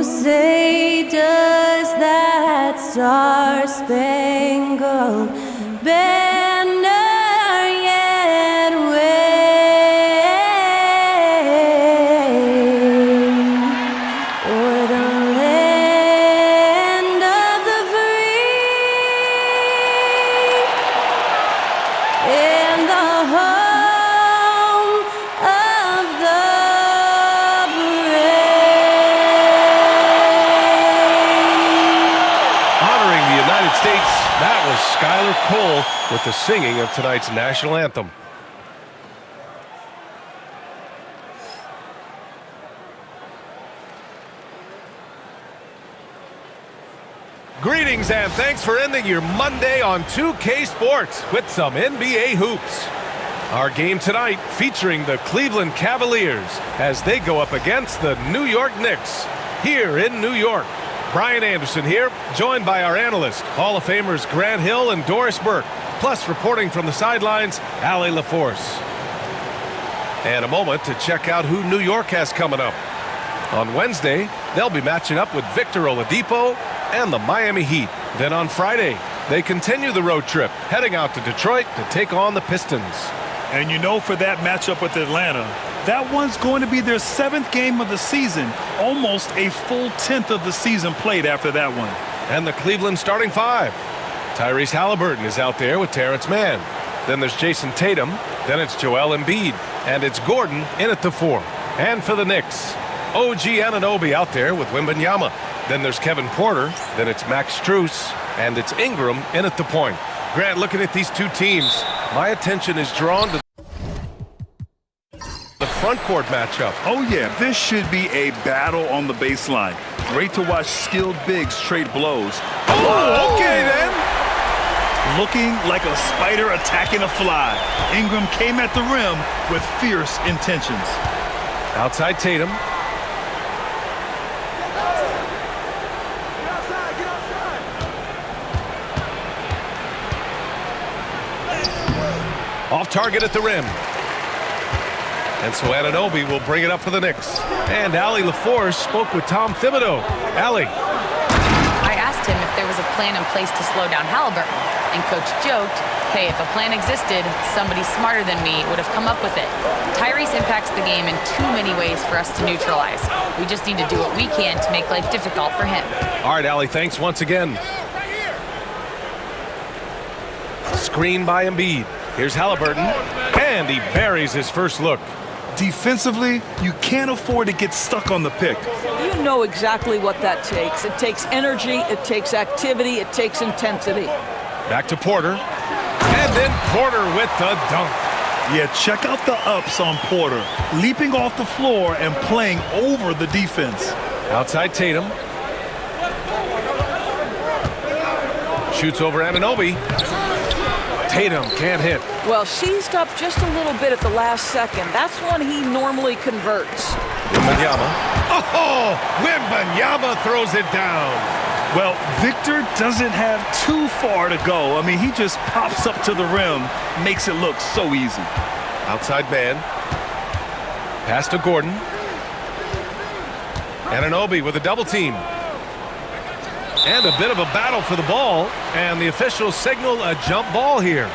say, does that star-spangled banner yet wave o'er the land of the free and the home of the States, that was Skylar Cole with the singing of tonight's national anthem. Greetings and thanks for ending your Monday on 2K Sports with some NBA hoops. Our game tonight featuring the Cleveland Cavaliers as they go up against the New York Knicks here in New York. Brian Anderson here, joined by our analysts, Hall of Famers Grant Hill and Doris Burke, plus reporting from the sidelines, Allie LaForce. And a moment to check out who New York has coming up. On Wednesday, they'll be matching up with Victor Oladipo and the Miami Heat. Then on Friday, they continue the road trip, heading out to Detroit to take on the Pistons. And you know, for that matchup with Atlanta, that one's going to be their 7th game of the season, almost a full 10th of the season played after that one. And the Cleveland starting 5. Tyrese Halliburton is out there with Terrence Mann. Then there's Jason Tatum. Then it's Joel Embiid. And it's Gordon in at the 4. And for the Knicks, OG Anunoby out there with Wembanyama. Then there's Kevin Porter. Then it's Max Strus. And it's Ingram in at the point. Grant, looking at these two teams, my attention is drawn to the front court matchup. Oh yeah, this should be a battle on the baseline. Great to watch skilled bigs trade blows. Oh, okay then. Looking like a spider attacking a fly. Ingram came at the rim with fierce intentions. Outside Tatum. Off target at the rim. And so Anunoby will bring it up for the Knicks. And Allie LaForce spoke with Tom Thibodeau. Allie. I asked him if there was a plan in place to slow down Halliburton. And Coach joked, hey, if a plan existed, somebody smarter than me would have come up with it. Tyrese impacts the game in too many ways for us to neutralize. We just need to do what we can to make life difficult for him. All right, Allie, thanks once again. Screen by Embiid. Here's Halliburton. And he buries his first look. Defensively, you can't afford to get stuck on the pick. You know exactly what that takes. It takes energy, it takes activity, it takes intensity. Back to Porter. And then Porter with the dunk. Yeah, check out the ups on Porter. Leaping off the floor and playing over the defense. Outside Tatum. Shoots over Anunoby. Tatum can't hit. Well, seized up just a little bit at the last second. That's when he normally converts. Wembanyama. Oh, Wembanyama throws it down. Well, Victor doesn't have too far to go. I mean, he just pops up to the rim, makes it look so easy. Outside man. Pass to Gordon. Anunoby with a double team. And a bit of a battle for the ball, and the officials signal a jump ball here.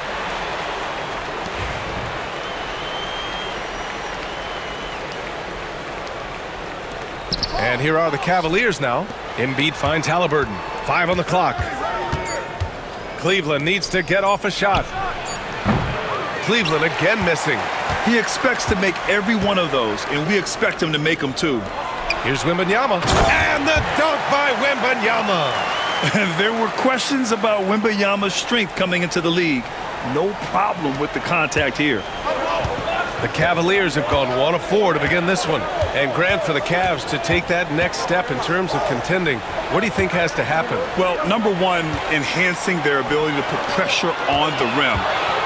And here are the Cavaliers now. Embiid finds Halliburton. 5 on the clock. Cleveland needs to get off a shot. Cleveland again missing. He expects to make every one of those, and we expect him to make them too. Here's Wembanyama. And the dunk by Wembanyama. There were questions about Wembanyama's strength coming into the league. No problem with the contact here. The Cavaliers have gone 1 of 4 to begin this one. And Grant, for the Cavs to take that next step in terms of contending, what do you think has to happen? Well, number one, enhancing their ability to put pressure on the rim.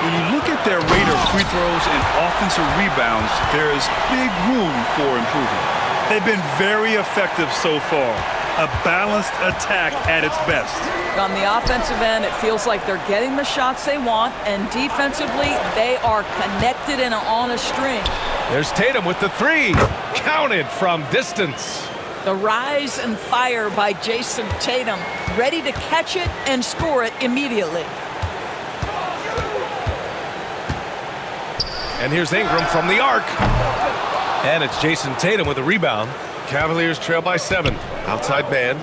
When you look at their rate of free throws and offensive rebounds, there is big room for improvement. They've been very effective so far. A balanced attack at its best. On the offensive end, it feels like they're getting the shots they want, and defensively, they are connected and on a string. There's Tatum with the 3. Counted from distance. The rise and fire by Jason Tatum, ready to catch it and score it immediately. And here's Ingram from the arc. And it's Jason Tatum with a rebound. Cavaliers trail by 7. Outside man.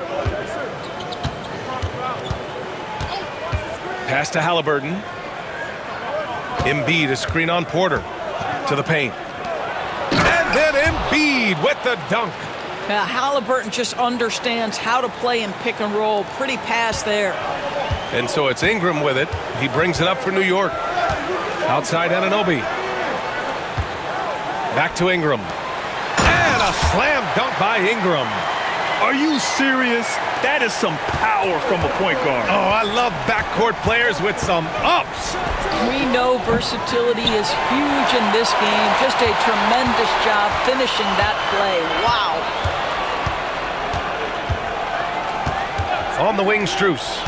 Pass to Halliburton. Embiid, a screen on Porter. To the paint. And then Embiid with the dunk. Halliburton just understands how to play in pick and roll. Pretty pass there. And so it's Ingram with it. He brings it up for New York. Outside Anunoby. Back to Ingram. And a slam dunk by Ingram. Are you serious? That is some power from a point guard. Oh, I love backcourt players with some ups. We know versatility is huge in this game. Just a tremendous job finishing that play. Wow. On the wing, Strus.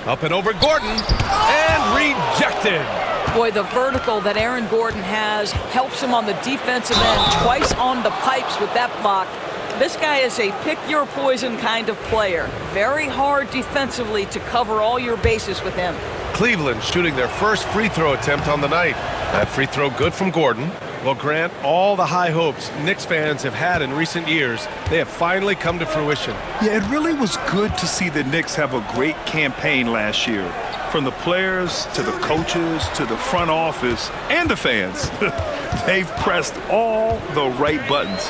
Up and over Gordon. And rejected. Boy, the vertical that Aaron Gordon has helps him on the defensive end. Twice on the pipes with that block. This guy is a pick-your-poison kind of player. Very hard defensively to cover all your bases with him. Cleveland shooting their first free throw attempt on the night. That free throw good from Gordon. Well, Grant, all the high hopes Knicks fans have had in recent years, they have finally come to fruition. Yeah, it really was good to see the Knicks have a great campaign last year. From the players to the coaches to the front office and the fans. They've pressed all the right buttons.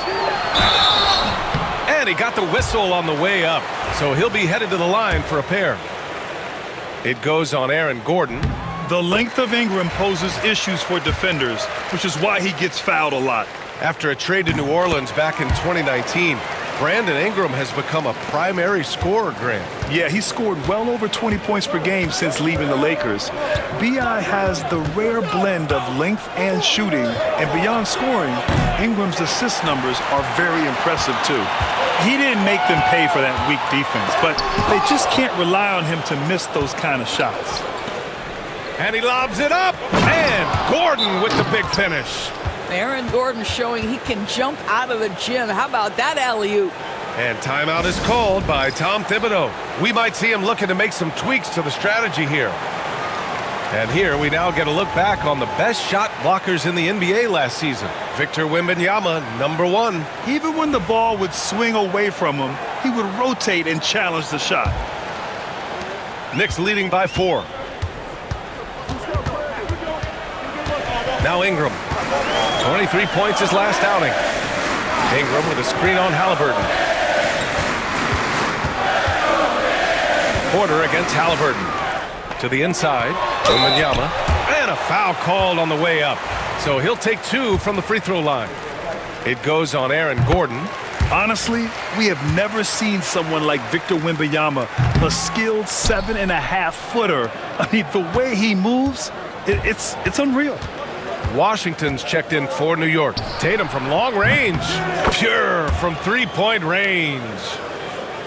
And he got the whistle on the way up, so he'll be headed to the line for a pair. It goes on Aaron Gordon. The length of Ingram poses issues for defenders, which is why he gets fouled a lot. After a trade to New Orleans back in 2019, Brandon Ingram has become a primary scorer, Grant. Yeah, he scored well over 20 points per game since leaving the Lakers. B.I. has the rare blend of length and shooting, and beyond scoring, Ingram's assist numbers are very impressive too. He didn't make them pay for that weak defense, but they just can't rely on him to miss those kind of shots. And he lobs it up, and Gordon with the big finish. Aaron Gordon showing he can jump out of the gym. How about that alley-oop? And timeout is called by Tom Thibodeau. We might see him looking to make some tweaks to the strategy here. And here we now get a look back on the best shot blockers in the NBA last season. Victor Wembanyama, #1. Even when the ball would swing away from him, he would rotate and challenge the shot. Knicks leading by 4. Now Ingram. 23 points his last outing. Ingram with a screen on Halliburton. Porter against Halliburton. To the inside, Wembanyama. And a foul called on the way up. So he'll take 2 from the free throw line. It goes on Aaron Gordon. Honestly, we have never seen someone like Victor Wembanyama, a skilled 7.5-footer. I mean, the way he moves, it's unreal. Washington's checked in for New York. Tatum from long range. Pure from three-point range.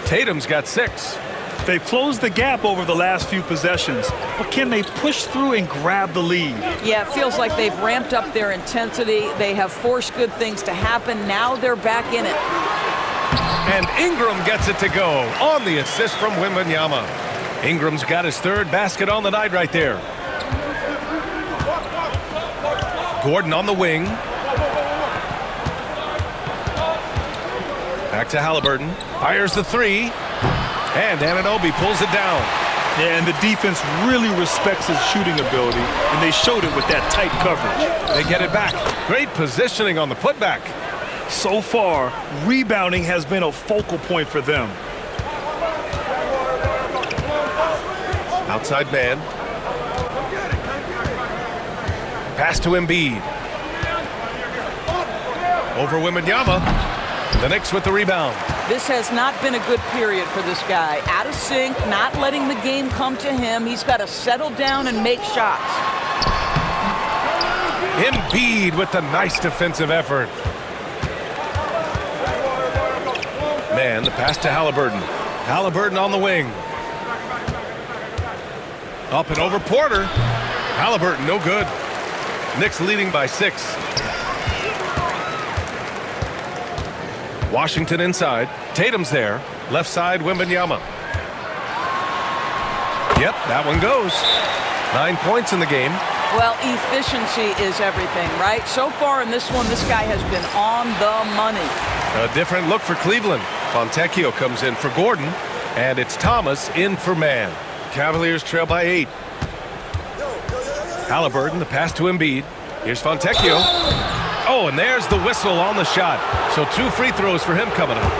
Tatum's got 6. They've closed the gap over the last few possessions, but can they push through and grab the lead? Yeah, it feels like they've ramped up their intensity. They have forced good things to happen. Now they're back in it. And Ingram gets it to go on the assist from Wembanyama. Ingram's got his 3rd basket on the night right there. Gordon on the wing. Back to Halliburton. Fires the 3. And Anunoby pulls it down. Yeah, and the defense really respects his shooting ability, and they showed it with that tight coverage. They get it back. Great positioning on the putback. So far, rebounding has been a focal point for them. Outside man. Pass to Embiid. Over Wembanyama. The Knicks with the rebound. This has not been a good period for this guy. Out of sync, not letting the game come to him. He's got to settle down and make shots. Embiid with the nice defensive effort. Man, the pass to Halliburton. Halliburton on the wing. Up and over Porter. Halliburton, no good. Knicks leading by 6. Washington inside. Tatum's there. Left side, Wembanyama. Yep, that one goes. 9 points in the game. Well, efficiency is everything, right? So far in this one, this guy has been on the money. A different look for Cleveland. Fontecchio comes in for Gordon, and it's Thomas in for Mann. Cavaliers trail by 8. Halliburton, the pass to Embiid. Here's Fontecchio. Oh, and there's the whistle on the shot. So 2 free throws for him coming up.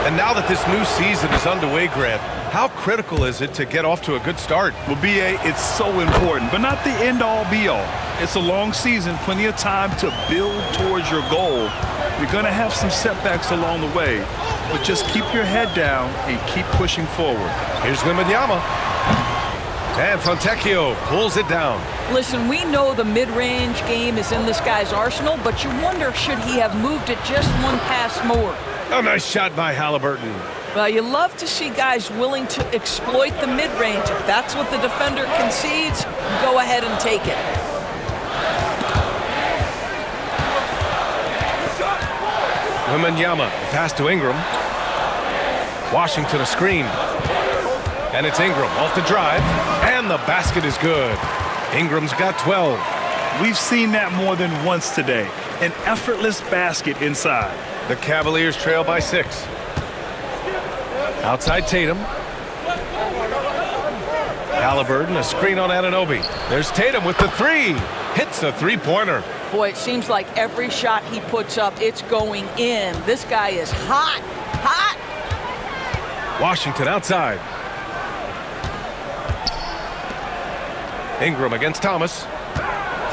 And now that this new season is underway, Grant, how critical is it to get off to a good start? Well, B.A., it's so important, but not the end-all, be-all. It's a long season, plenty of time to build towards your goal. You're going to have some setbacks along the way, but just keep your head down and keep pushing forward. Here's Wembanyama. And Fontecchio pulls it down. Listen, we know the mid-range game is in this guy's arsenal, but you wonder, should he have moved it just one pass more? A nice shot by Halliburton. Well, you love to see guys willing to exploit the mid-range. If that's what the defender concedes, go ahead and take it. Wembanyama, pass to Ingram. Washington a screen. And it's Ingram off the drive. And the basket is good. Ingram's got 12. We've seen that more than once today. An effortless basket inside. The Cavaliers trail by 6. Outside Tatum. Halliburton, a screen on Anunoby. There's Tatum with the 3. Hits a three-pointer. Boy, it seems like every shot he puts up, it's going in. This guy is hot, hot. Washington outside. Ingram against Thomas.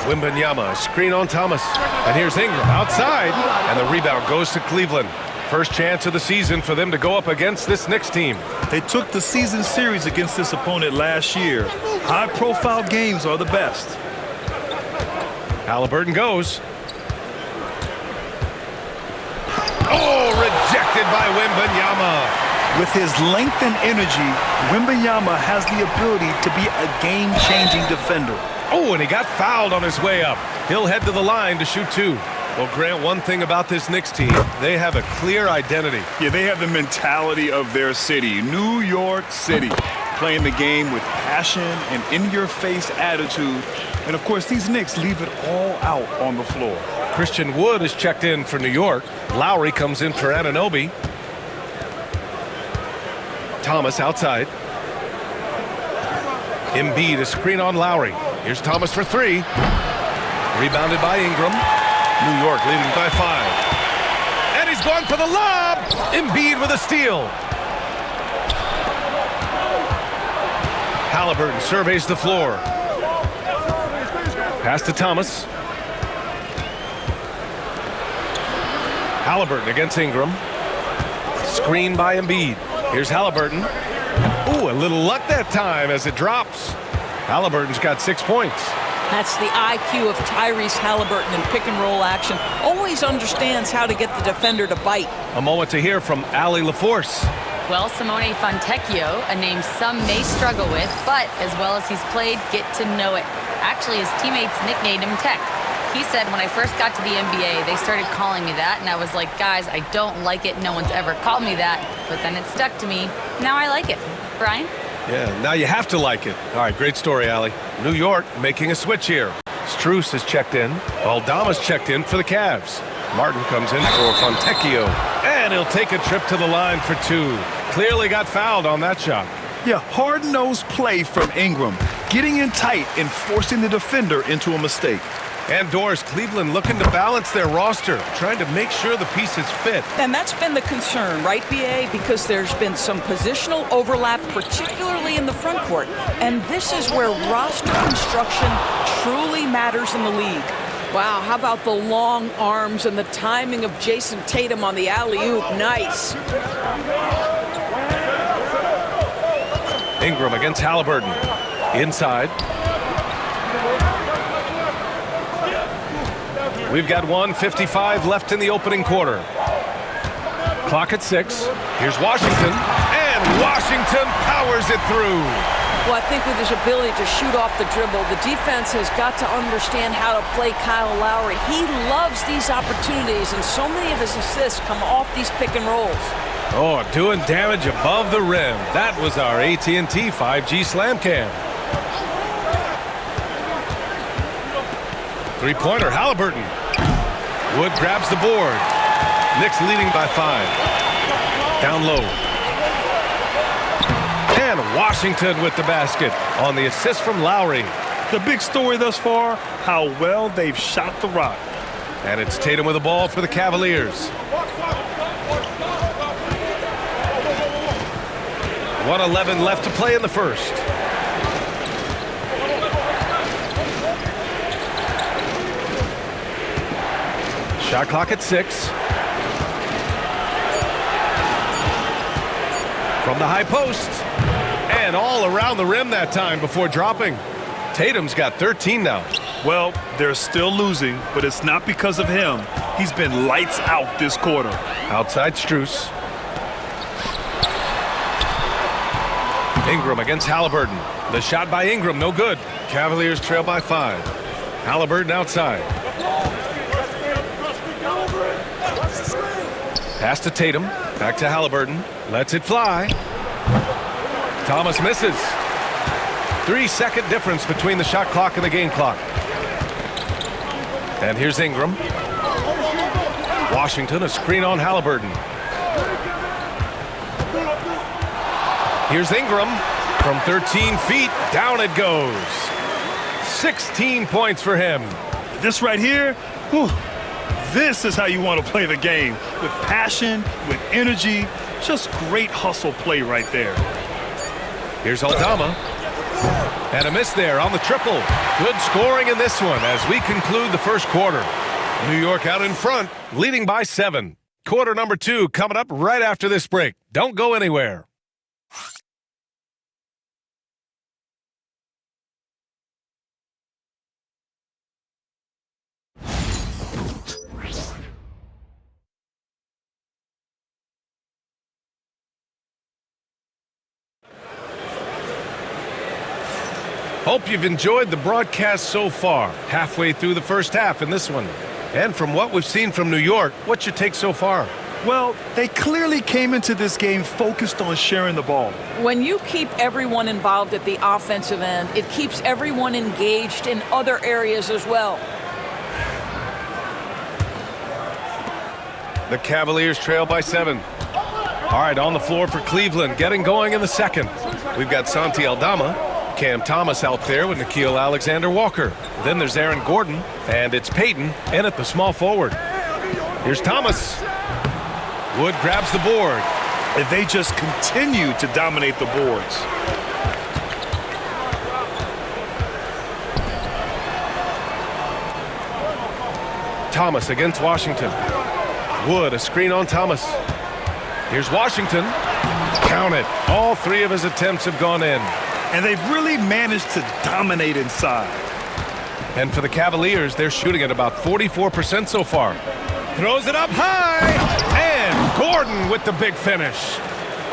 Wembanyama, a screen on Thomas. And here's Ingram outside. And the rebound goes to Cleveland. First chance of the season for them to go up against this Knicks team. They took the season series against this opponent last year. High-profile games are the best. Halliburton goes. Oh, rejected by Wembanyama. With his length and energy, Wembanyama has the ability to be a game-changing defender. Oh, and he got fouled on his way up. He'll head to the line to shoot 2. Well, Grant, one thing about this Knicks team, they have a clear identity. Yeah, they have the mentality of their city, New York City, playing the game with passion and in-your-face attitude. And, of course, these Knicks leave it all out on the floor. Christian Wood is checked in for New York. Lowry comes in for Anunoby. Thomas outside. Embiid, a screen on Lowry. Here's Thomas for 3. Rebounded by Ingram. New York leading by 5. And he's gone for the lob. Embiid with a steal. Halliburton surveys the floor. Pass to Thomas. Halliburton against Ingram. Screen by Embiid. Here's Halliburton. Ooh, a little luck that time as it drops. Halliburton's got 6 points. That's the IQ of Tyrese Halliburton in pick-and-roll action. Always understands how to get the defender to bite. A moment to hear from Allie LaForce. Well, Simone Fontecchio, a name some may struggle with, but as well as he's played, get to know it. Actually, his teammates nicknamed him Tech. He said, when I first got to the NBA, they started calling me that, and I was like, guys, I don't like it. No one's ever called me that. But then it stuck to me. Now I like it. Brian? Yeah, now you have to like it. All right, great story, Allie. New York making a switch here. Strus is checked in, while Dama's checked in for the Cavs. Martin comes in for Fontecchio, and he'll take a trip to the line for 2. Clearly got fouled on that shot. Yeah, hard-nosed play from Ingram, getting in tight and forcing the defender into a mistake. And Doris, Cleveland looking to balance their roster, trying to make sure the pieces fit. And that's been the concern, right, BA? Because there's been some positional overlap, particularly in the front court. And this is where roster construction truly matters in the league. Wow, how about the long arms and the timing of Jason Tatum on the alley-oop? Nice. Ingram against Halliburton. Inside. We've got 1:55 left in the opening quarter. Clock at 6. Here's Washington. And Washington powers it through. Well, I think with his ability to shoot off the dribble, the defense has got to understand how to play Kyle Lowry. He loves these opportunities, and so many of his assists come off these pick and rolls. Oh, doing damage above the rim. That was our AT&T 5G Slam Cam. Three-pointer, Halliburton. Wood grabs the board. Knicks leading by 5. Down low. And Washington with the basket on the assist from Lowry. The big story thus far, how well they've shot the rock. And it's Tatum with the ball for the Cavaliers. 1:11 left to play in the first. Shot clock at 6. From the high post. And all around the rim that time before dropping. Tatum's got 13 now. Well, they're still losing, but it's not because of him. He's been lights out this quarter. Outside Strus. Ingram against Halliburton. The shot by Ingram, no good. Cavaliers trail by 5. Halliburton outside. Pass to Tatum. Back to Halliburton. Lets it fly. Thomas misses. 3-second difference between the shot clock and the game clock. And here's Ingram. Washington, a screen on Halliburton. Here's Ingram. From 13 feet, down it goes. 16 points for him. This right here, whew, this is how you want to play the game. With passion, with energy, just great hustle play right there. Here's Aldama. And a miss there on the triple. Good scoring in this one as we conclude the first quarter. New York out in front, leading by 7. Quarter number 2 coming up right after this break. Don't go anywhere. Hope you've enjoyed the broadcast so far. Halfway through the first half in this one. And from what we've seen from New York, what's your take so far? Well, they clearly came into this game focused on sharing the ball. When you keep everyone involved at the offensive end, it keeps everyone engaged in other areas as well. The Cavaliers trail by 7. All right, on the floor for Cleveland, getting going in the second. We've got Santi Aldama. Cam Thomas out there with Nickeil Alexander-Walker. Then there's Aaron Gordon, and it's Payton in at the small forward. Here's Thomas. Wood grabs the board. And they just continue to dominate the boards. Thomas against Washington. Wood, a screen on Thomas. Here's Washington. Count it. All 3 of his attempts have gone in. And they've really managed to dominate inside. And for the Cavaliers, they're shooting at about 44% so far. Throws it up high. And Gordon with the big finish.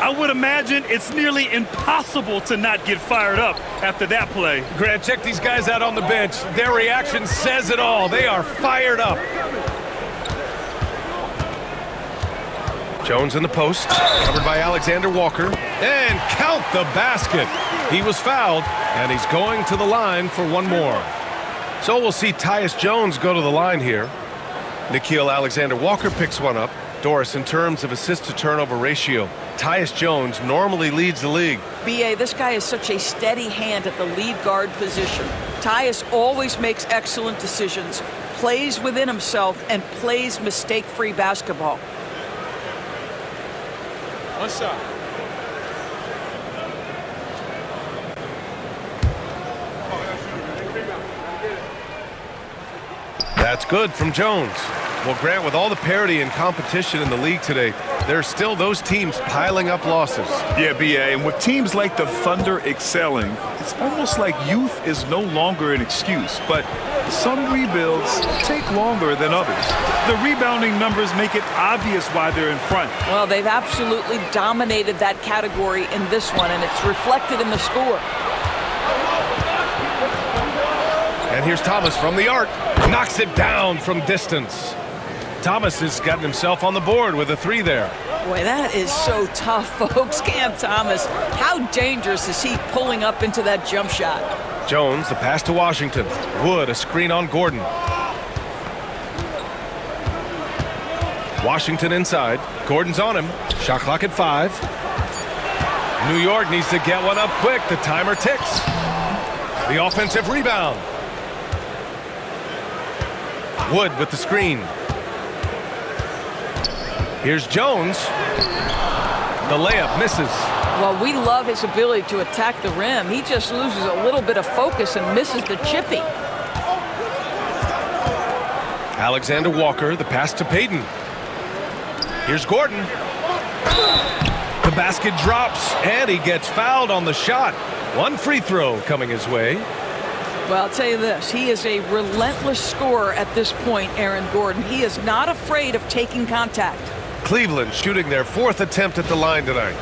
I would imagine it's nearly impossible to not get fired up after that play. Grant, check these guys out on the bench. Their reaction says it all. They are fired up. Jones in the post, covered by Alexander-Walker. And count the basket. He was fouled, and he's going to the line for one more. So we'll see Tyus Jones go to the line here. Nickeil Alexander-Walker picks one up. Doris, in terms of assist-to-turnover ratio, Tyus Jones normally leads the league. B.A., this guy is such a steady hand at the lead guard position. Tyus always makes excellent decisions, plays within himself, and plays mistake-free basketball. One shot. That's good from Jones. Well, Grant, with all the parity and competition in the league today, there's still those teams piling up losses. Yeah, B.A., and with teams like the Thunder excelling, it's almost like youth is no longer an excuse, but some rebuilds take longer than others. The rebounding numbers make it obvious why they're in front. Well, they've absolutely dominated that category in this one, and it's reflected in the score. And here's Thomas from the arc. Knocks it down from distance. Thomas has gotten himself on the board with a 3 there. Boy, that is so tough, folks. Cam Thomas, how dangerous is he pulling up into that jump shot? Jones, the pass to Washington. Wood, a screen on Gordon. Washington inside. Gordon's on him. Shot clock at 5. New York needs to get one up quick. The timer ticks. The offensive rebound. Wood with the screen. Here's Jones. The layup misses. Well, we love his ability to attack the rim. He just loses a little bit of focus and misses the chippy. Alexander Walker, the pass to Payton. Here's Gordon. The basket drops, and he gets fouled on the shot. One free throw coming his way. Well, I'll tell you this. He is a relentless scorer at this point, Aaron Gordon. He is not afraid of taking contact. Cleveland shooting their 4th attempt at the line tonight.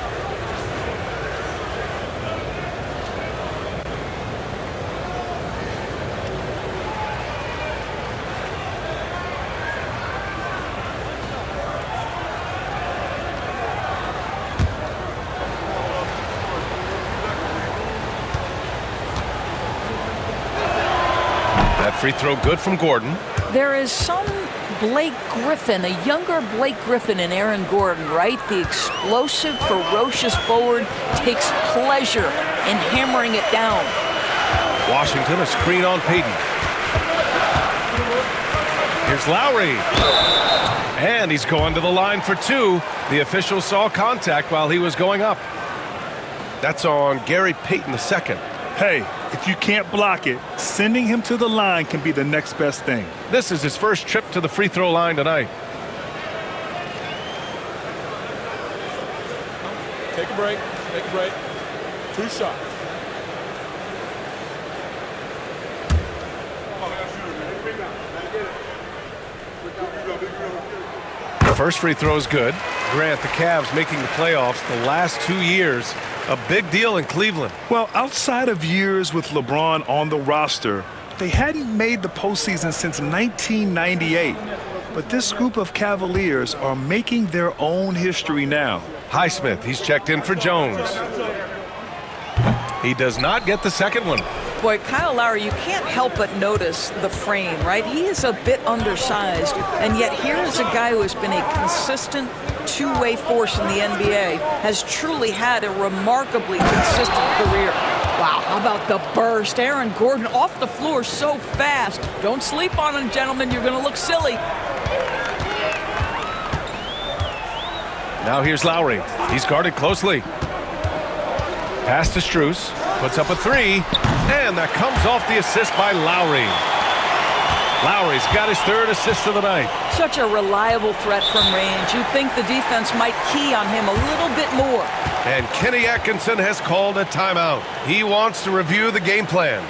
That free throw good from Gordon. There is some Blake Griffin, a younger Blake Griffin in Aaron Gordon, right? The explosive, ferocious forward takes pleasure in hammering it down. Washington, a screen on Payton. Here's Lowry. And he's going to the line for 2. The official saw contact while he was going up. That's on Gary Payton II. Hey, if you can't block it, sending him to the line can be the next best thing. This is his first trip to the free throw line tonight. Take a break. Take a break. 2 shots. The first free throw is good. Grant, the Cavs making the playoffs the last 2 years. A big deal in Cleveland. Well, outside of years with LeBron on the roster, they hadn't made the postseason since 1998. But this group of Cavaliers are making their own history now. Highsmith, he's checked in for Jones. He does not get the second one. Boy, Kyle Lowry, you can't help but notice the frame, right? He is a bit undersized, and yet here is a guy who has been a consistent two-way force in the NBA, has truly had a remarkably consistent career. Wow, how about the burst? Aaron Gordon off the floor so fast. Don't sleep on him, gentlemen. You're going to look silly. Now here's Lowry. He's guarded closely. Pass to Strus. Puts up a 3. And that comes off the assist by Lowry. Lowry's got his 3rd assist of the night. Such a reliable threat from range. You'd think the defense might key on him a little bit more. And Kenny Atkinson has called a timeout. He wants to review the game plan.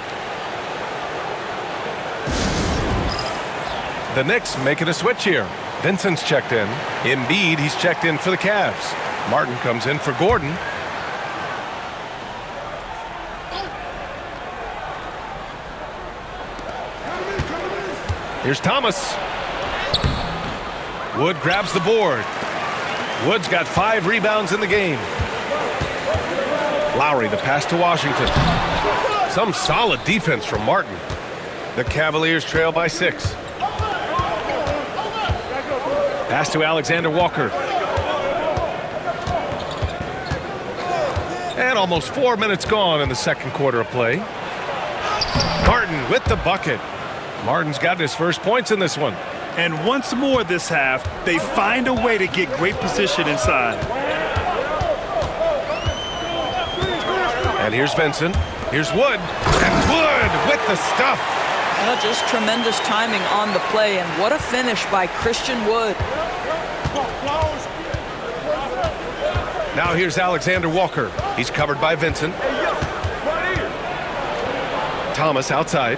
The Knicks making a switch here. Vincent's checked in. Embiid, he's checked in for the Cavs. Martin comes in for Gordon. Here's Thomas. Wood grabs the board. Wood's got 5 rebounds in the game. Lowry, the pass to Washington. Some solid defense from Martin. The Cavaliers trail by 6. Pass to Alexander Walker. And almost 4 minutes gone in the second quarter of play. Martin with the bucket. Martin's got his first points in this one. And once more this half, they find a way to get great position inside. And here's Vincent. Here's Wood. And Wood with the stuff. Well, just tremendous timing on the play, and what a finish by Christian Wood. Now here's Alexander Walker. He's covered by Vincent. Thomas outside.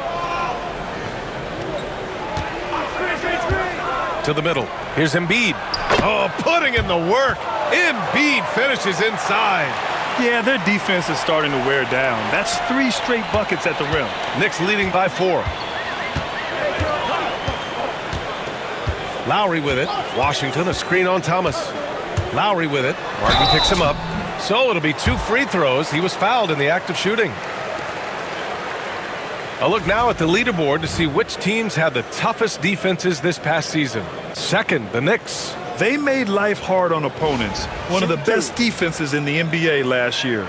To the middle. Here's Embiid. Oh, putting in the work. Embiid finishes inside. Yeah, their defense is starting to wear down. That's 3 straight buckets at the rim. Knicks leading by 4. Lowry with it. Washington, a screen on Thomas. Lowry with it. Martin picks him up. So it'll be 2 free throws. He was fouled in the act of shooting. A look now at the leaderboard to see which teams had the toughest defenses this past season. Second, the Knicks. They made life hard on opponents. One of the best defenses in the NBA last year.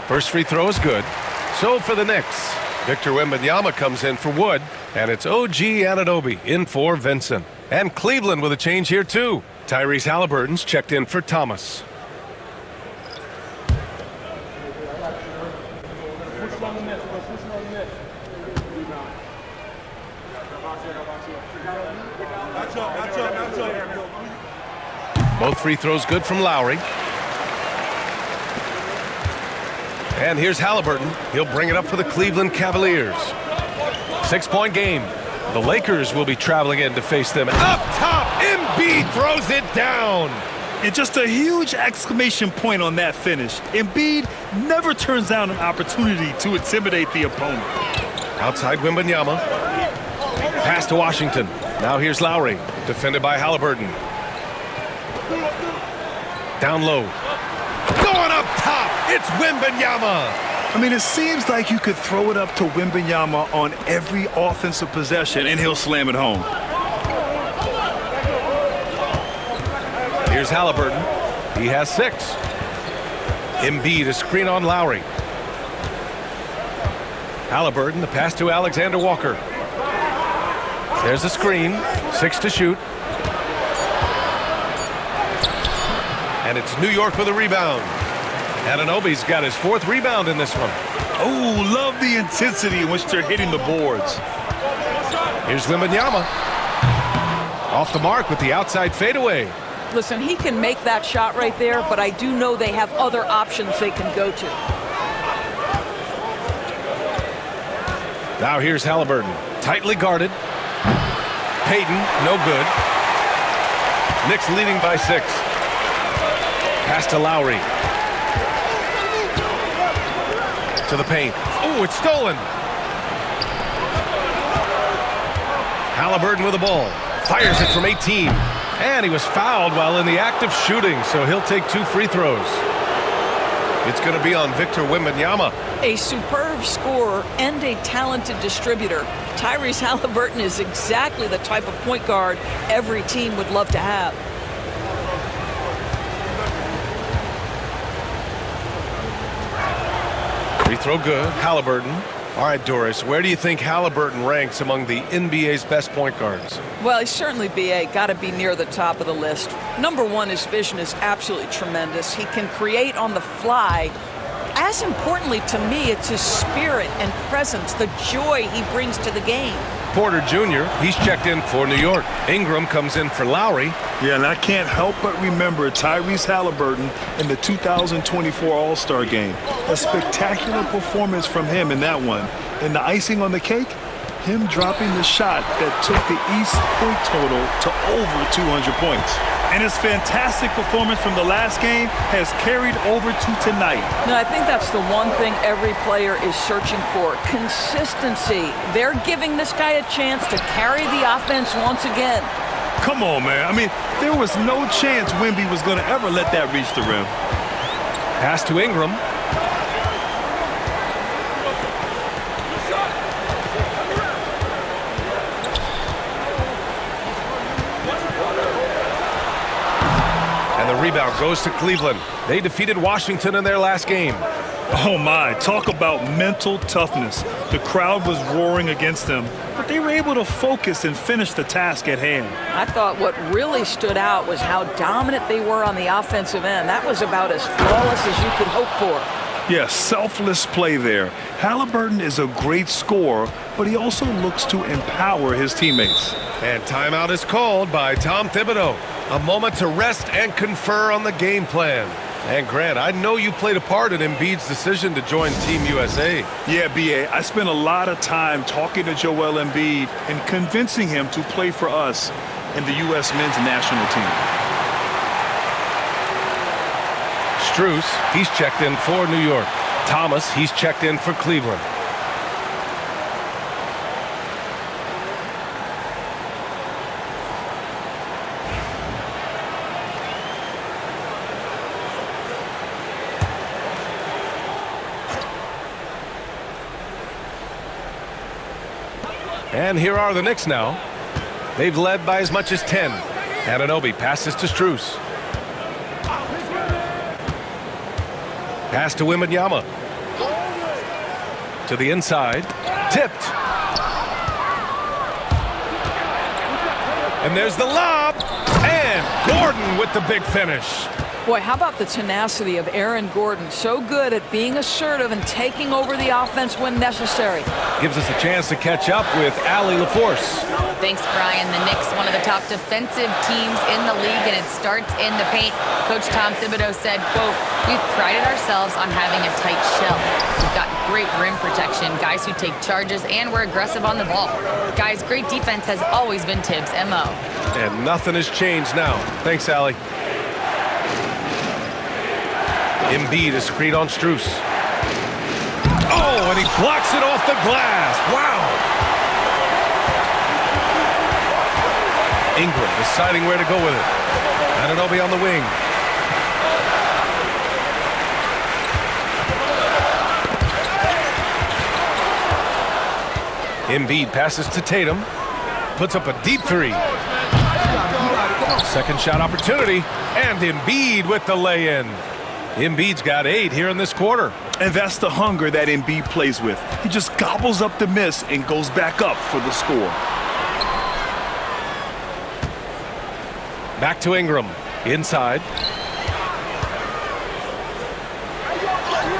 First free throw is good. So for the Knicks, Victor Wembanyama comes in for Wood, and it's OG Anunoby in for Vincent. And Cleveland with a change here too. Tyrese Halliburton's checked in for Thomas. Both free throws good from Lowry. And here's Halliburton. He'll bring it up for the Cleveland Cavaliers. 6-point game. The Lakers will be traveling in to face them. Up top, Embiid throws it down. And just a huge exclamation point on that finish. Embiid never turns down an opportunity to intimidate the opponent. Outside Wembanyama. Pass to Washington. Now here's Lowry, defended by Halliburton. Down low. Going up top, it's Wembanyama. I mean, it seems like you could throw it up to Wembanyama on every offensive possession, and he'll slam it home. Here's Halliburton. He has 6. Embiid, a screen on Lowry. Halliburton, the pass to Alexander Walker. There's a screen. 6 to shoot. And it's New York with a rebound. Anunoby's got his 4th rebound in this one. Oh, love the intensity in which they're hitting the boards. Here's Wembanyama. Off the mark with the outside fadeaway. Listen, he can make that shot right there, but I do know they have other options they can go to. Now here's Halliburton. Tightly guarded. Payton, no good. Knicks leading by 6. Pass to Lowry. To the paint. Oh, it's stolen. Halliburton with the ball. Fires it from 18. And he was fouled while in the act of shooting, so he'll take 2 free throws. It's going to be on Victor Wembanyama. A superb scorer and a talented distributor. Tyrese Halliburton is exactly the type of point guard every team would love to have. Free throw good. Halliburton. All right, Doris, where do you think Halliburton ranks among the NBA's best point guards? Well, he's certainly, BA, got to be near the top of the list. Number one, his vision is absolutely tremendous. He can create on the fly. As importantly to me, it's his spirit and presence, the joy he brings to the game. Porter Jr., he's checked in for New York. Ingram comes in for Lowry. Yeah, and I can't help but remember Tyrese Halliburton in the 2024 All-Star Game. A spectacular performance from him in that one. And the icing on the cake, him dropping the shot that took the East point total to over 200 points. And his fantastic performance from the last game has carried over to tonight. No, I think that's the one thing every player is searching for, consistency. They're giving this guy a chance to carry the offense once again. Come on, man. I mean, there was no chance Wemby was going to ever let that reach the rim. Pass to Ingram. Rebound goes to Cleveland. They defeated Washington in their last game. Oh my, talk about mental toughness. The crowd was roaring against them, but they were able to focus and finish the task at hand. I thought what really stood out was how dominant they were on the offensive end. That was about as flawless as you could hope for. Yeah, selfless play there. Halliburton is a great scorer, but he also looks to empower his teammates. And timeout is called by Tom Thibodeau. A moment to rest and confer on the game plan. And Grant, I know you played a part in Embiid's decision to join Team USA. Yeah, B.A., I spent a lot of time talking to Joel Embiid and convincing him to play for us in the U.S. men's national team. Strus, he's checked in for New York. Thomas, he's checked in for Cleveland. And here are the Knicks now. They've led by as much as 10. Anunoby passes to Strus. Pass to Wembanyama. To the inside. Tipped. And there's the lob. And Gordon with the big finish. Boy, how about the tenacity of Aaron Gordon? So good at being assertive and taking over the offense when necessary. Gives us a chance to catch up with Allie LaForce. Thanks, Brian. The Knicks, one of the top defensive teams in the league, and it starts in the paint. Coach Tom Thibodeau said, quote, "We've prided ourselves on having a tight shell. We've got great rim protection, guys who take charges, and we're aggressive on the ball. Guys, great defense has always been Tibbs' MO." And nothing has changed now. Thanks, Allie. Embiid is screened on Strus. Oh, and he blocks it off the glass. Wow. Ingram deciding where to go with it. Anunoby on the wing. Embiid passes to Tatum. Puts up a deep three. Second shot opportunity. And Embiid with the lay-in. Embiid's got 8 here in this quarter. And that's the hunger that Embiid plays with. He just gobbles up the miss and goes back up for the score. Back to Ingram. Inside.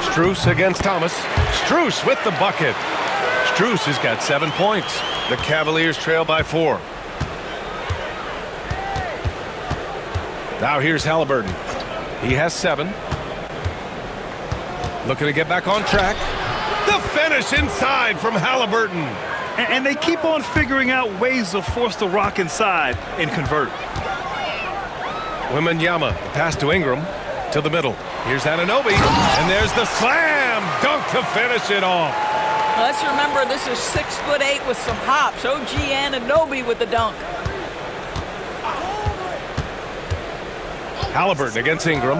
Strus against Thomas. Strus with the bucket. Strus has got 7 points. The Cavaliers trail by 4. Now here's Halliburton. He has 7. Looking to get back on track. The finish inside from Halliburton. And they keep on figuring out ways to force the rock inside and convert. Wembanyama, pass to Ingram, to the middle. Here's Anunoby, and there's the slam dunk to finish it off. Let's remember this is 6'8" with some hops. OG Anunoby with the dunk. Halliburton against Ingram.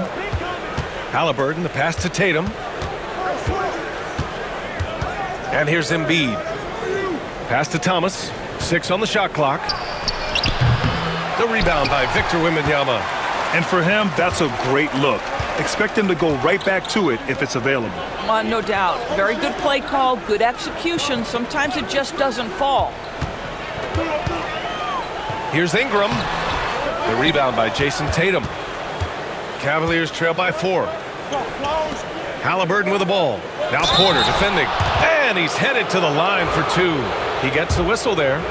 Halliburton, the pass to Tatum. And here's Embiid. Pass to Thomas. 6 on the shot clock. The rebound by Victor Wembanyama. And for him, that's a great look. Expect him to go right back to it if it's available. No doubt. Very good play call, good execution. Sometimes it just doesn't fall. Here's Ingram. The rebound by Jason Tatum. Cavaliers trail by 4. Halliburton with the ball. Now Porter defending. And he's headed to the line for 2. He gets the whistle there.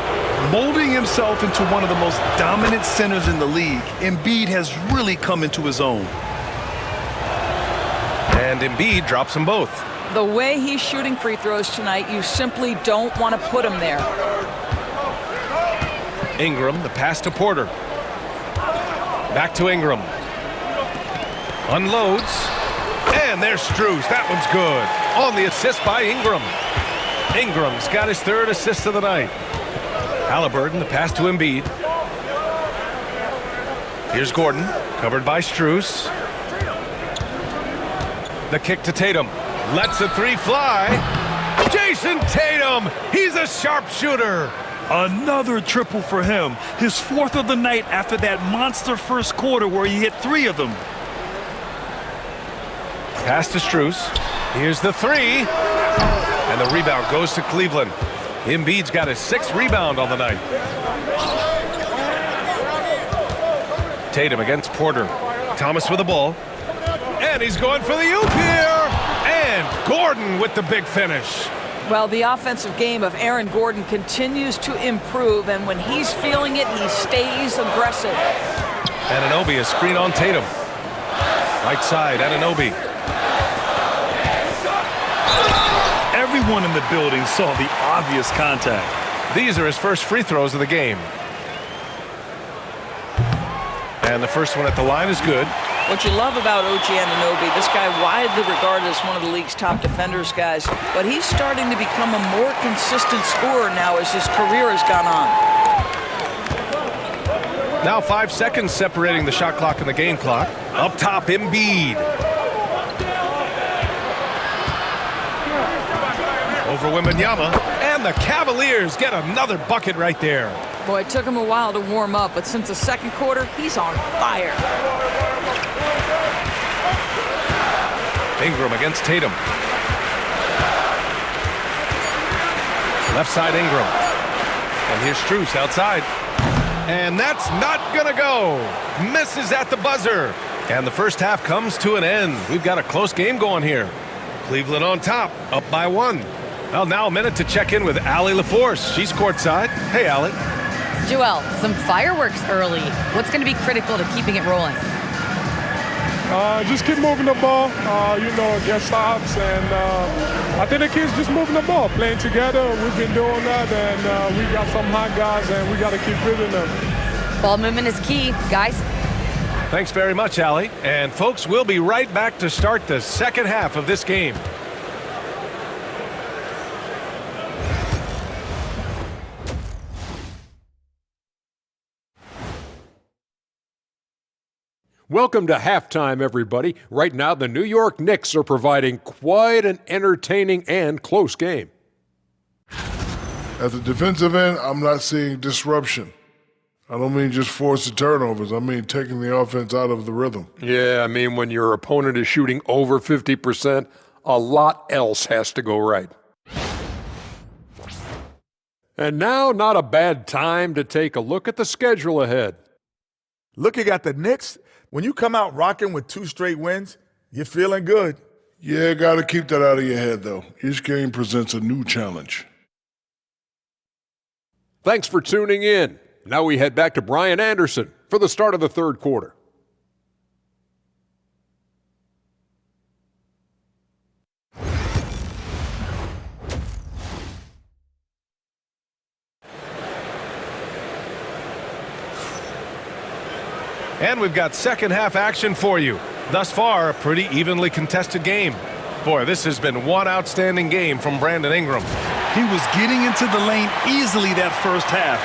Molding himself into one of the most dominant centers in the league, Embiid has really come into his own. And Embiid drops them both. The way he's shooting free throws tonight, you simply don't want to put him there. Ingram, the pass to Porter. Back to Ingram. Unloads. And there's Strus. That one's good. On the assist by Ingram. Ingram's got his 3rd assist of the night. Halliburton, the pass to Embiid. Here's Gordon, covered by Strus. The kick to Tatum. Lets the 3 fly. Jason Tatum, he's a sharpshooter. Another triple for him. His 4th of the night after that monster first quarter where he hit 3 of them. Pass to Strus. Here's the 3. And the rebound goes to Cleveland. Embiid's got his 6th rebound on the night. Tatum against Porter. Thomas with the ball. And he's going for the oop here. And Gordon with the big finish. Well, the offensive game of Aaron Gordon continues to improve, and when he's feeling it, he stays aggressive. Anunoby is screen on Tatum. Right side, Anunoby. Everyone in the building saw the obvious contact. These are his first free throws of the game. And the first one at the line is good. What you love about IGNBA, this guy widely regarded as one of the league's top defenders, guys, but he's starting to become a more consistent scorer now as his career has gone on. Now 5 seconds separating the shot clock and the game clock. Up top, Embiid. Over Wembanyama, and the Cavaliers get another bucket right there. Boy, it took him a while to warm up, but since the second quarter, he's on fire. Ingram against Tatum. Left side Ingram. And here's Strus outside. And that's not gonna go. Misses at the buzzer. And the first half comes to an end. We've got a close game going here. Cleveland on top, up by 1. Well, now a minute to check in with Allie LaForce. She's courtside. Hey, Allie. Joel, some fireworks early. What's going to be critical to keeping it rolling? Just keep moving the ball, get stops. And I think the kids just moving the ball, playing together. We've been doing that, and we got some hot guys, and we got to keep hitting them. Ball movement is key, guys. Thanks very much, Allie. And folks, we'll be right back to start the second half of this game. Welcome to halftime, everybody. Right now, the New York Knicks are providing quite an entertaining and close game. At the defensive end, I'm not seeing disruption. I don't mean just forced turnovers. I mean taking the offense out of the rhythm. Yeah, I mean when your opponent is shooting over 50%, a lot else has to go right. And now, not a bad time to take a look at the schedule ahead. Looking at the Knicks, when you come out rocking with 2 straight wins, you're feeling good. Yeah, got to keep that out of your head, though. Each game presents a new challenge. Thanks for tuning in. Now we head back to Brian Anderson for the start of the third quarter. And we've got second half action for you. Thus far, a pretty evenly contested game. Boy, this has been one outstanding game from Brandon Ingram. He was getting into the lane easily that first half.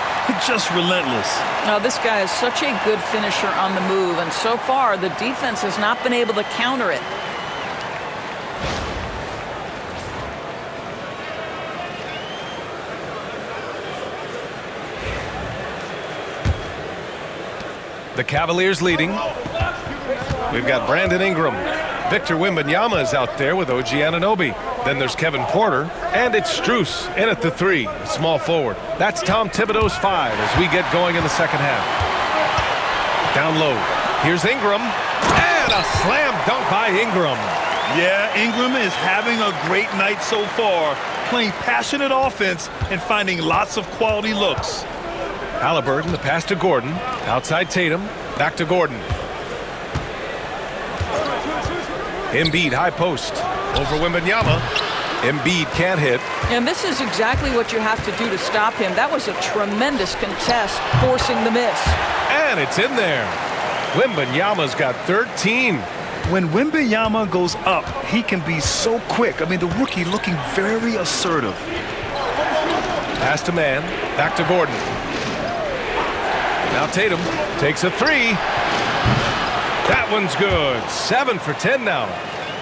Just relentless. Now, this guy is such a good finisher on the move, and so far, the defense has not been able to counter it. The Cavaliers leading. We've got Brandon Ingram. Victor Wembanyama is out there with OG Anunoby. Then there's Kevin Porter, and it's Strus in at the 3, small forward. That's Tom Thibodeau's 5 as we get going in the second half. Down low. Here's Ingram, and a slam dunk by Ingram. Yeah, Ingram is having a great night so far, playing passionate offense and finding lots of quality looks. Halliburton, the pass to Gordon. Outside Tatum, back to Gordon. Embiid, high post. Over Wembanyama. Embiid can't hit. And this is exactly what you have to do to stop him. That was a tremendous contest, forcing the miss. And it's in there. Wembanyama's got 13. When Wembanyama goes up, he can be so quick. I mean, the rookie looking very assertive. Pass to man, back to Gordon. Now Tatum takes a 3. That one's good. 7 for 10 now.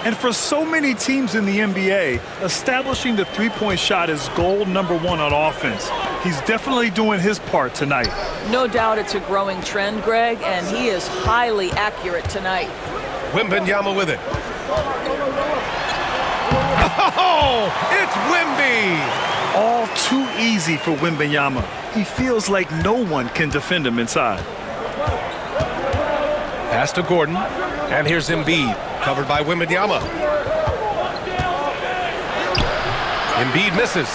And for so many teams in the NBA, establishing the three-point shot is goal number 1 on offense. He's definitely doing his part tonight. No doubt it's a growing trend, Greg, and he is highly accurate tonight. Wembanyama with it. Oh, it's Wemby! All too easy for Wembanyama. He feels like no one can defend him inside. Pass to Gordon, and here's Embiid, covered by Wembanyama. Embiid misses.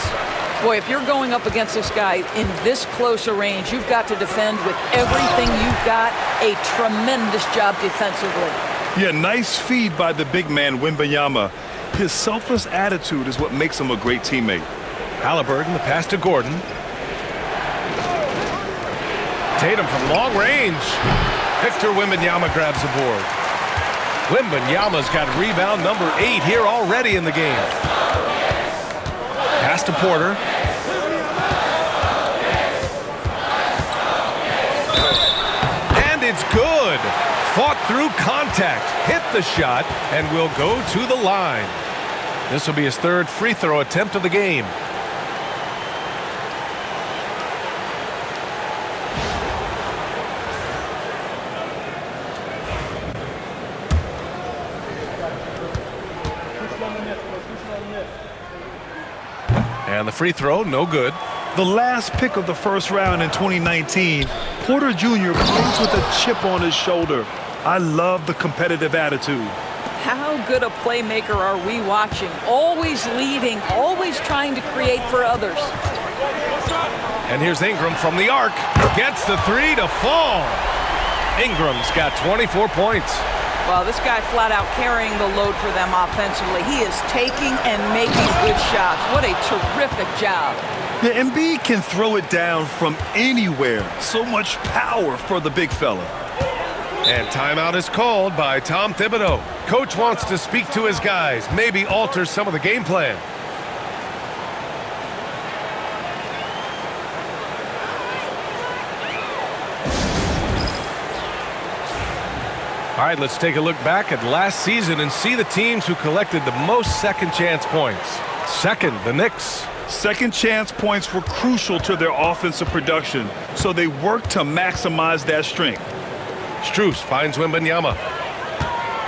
Boy, if you're going up against this guy in this close a range, you've got to defend with everything you've got. A tremendous job defensively. Yeah, nice feed by the big man, Wembanyama. His selfless attitude is what makes him a great teammate. Halliburton, the pass to Gordon. Tatum from long range. Victor Wembanyama grabs the board. Wembanyama's got rebound number 8 here already in the game. Pass to Porter. And it's good. Fought through contact, hit the shot, and will go to the line. This will be his 3rd free throw attempt of the game. And the free throw, no good. The last pick of the first round in 2019, Porter Jr. plays with a chip on his shoulder. I love the competitive attitude. How good a playmaker are we watching? Always leading, always trying to create for others. And here's Ingram from the arc. Gets the 3 to fall. Ingram's got 24 points. Well, this guy flat out carrying the load for them offensively. He is taking and making good shots. What a terrific job. Yeah, Embiid can throw it down from anywhere. So much power for the big fella. And timeout is called by Tom Thibodeau. Coach wants to speak to his guys, maybe alter some of the game plan. All right, let's take a look back at last season and see the teams who collected the most second chance points. Second, the Knicks. Second chance points were crucial to their offensive production, so they worked to maximize that strength. Strus finds Wembanyama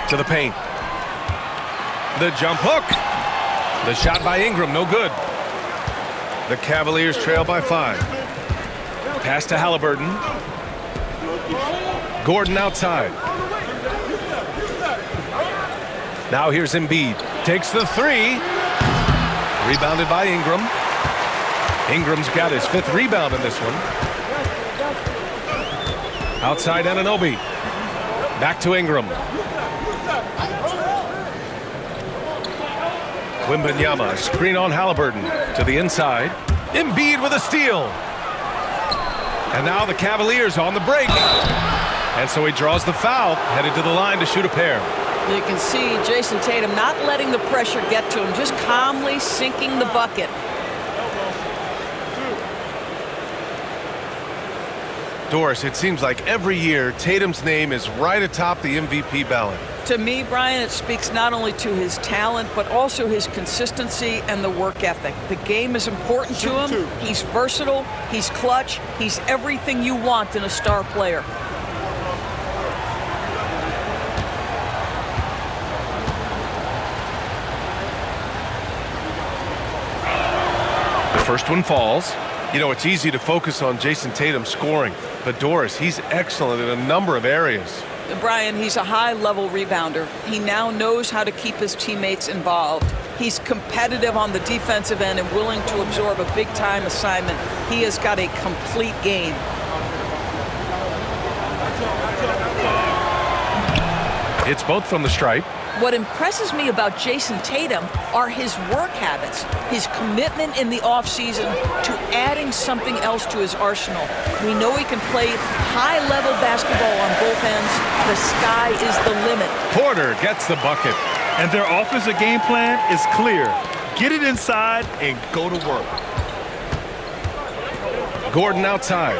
to the paint. The jump hook. The shot by Ingram, no good. The Cavaliers trail by 5. Pass to Halliburton. Gordon outside. Now here's Embiid. Takes the 3. Rebounded by Ingram. Ingram's got his 5th rebound in this one. Outside Anunoby. Back to Ingram. Wembanyama, screen on Halliburton. To the inside. Embiid with a steal. And now the Cavaliers on the break. And so he draws the foul, headed to the line to shoot a pair. You can see Jason Tatum not letting the pressure get to him, just calmly sinking the bucket. Doris, it seems like every year Tatum's name is right atop the MVP ballot. To me, Brian, it speaks not only to his talent, but also his consistency and the work ethic. The game is important to him. He's versatile, he's clutch, he's everything you want in a star player. First one falls. You know, it's easy to focus on Jason Tatum scoring, but Doris, he's excellent in a number of areas. Brian, he's a high-level rebounder. He now knows how to keep his teammates involved. He's competitive on the defensive end and willing to absorb a big-time assignment. He has got a complete game. It's both from the stripe. What impresses me about Jason Tatum are his work habits, his commitment in the offseason to adding something else to his arsenal. We know he can play high-level basketball on both ends. The sky is the limit. Porter gets the bucket. And their offensive game plan is clear. Get it inside and go to work. Gordon outside.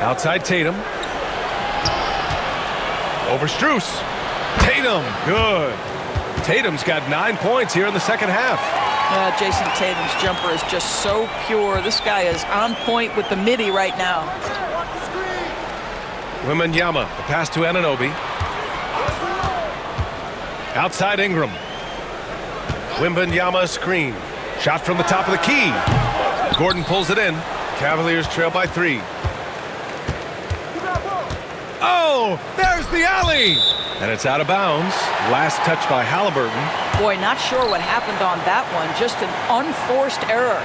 Outside Tatum. Over Strus. Tatum, good. Tatum's got 9 points here in the second half. Jason Tatum's jumper is just so pure. This guy is on point with the midi right now. Wembanyama, the pass to Anunoby. Outside Ingram. Wembanyama screen. Shot from the top of the key. Gordon pulls it in. Cavaliers trail by 3. Oh, there's the alley! And it's out of bounds. Last touch by Halliburton. Boy, not sure what happened on that one. Just an unforced error.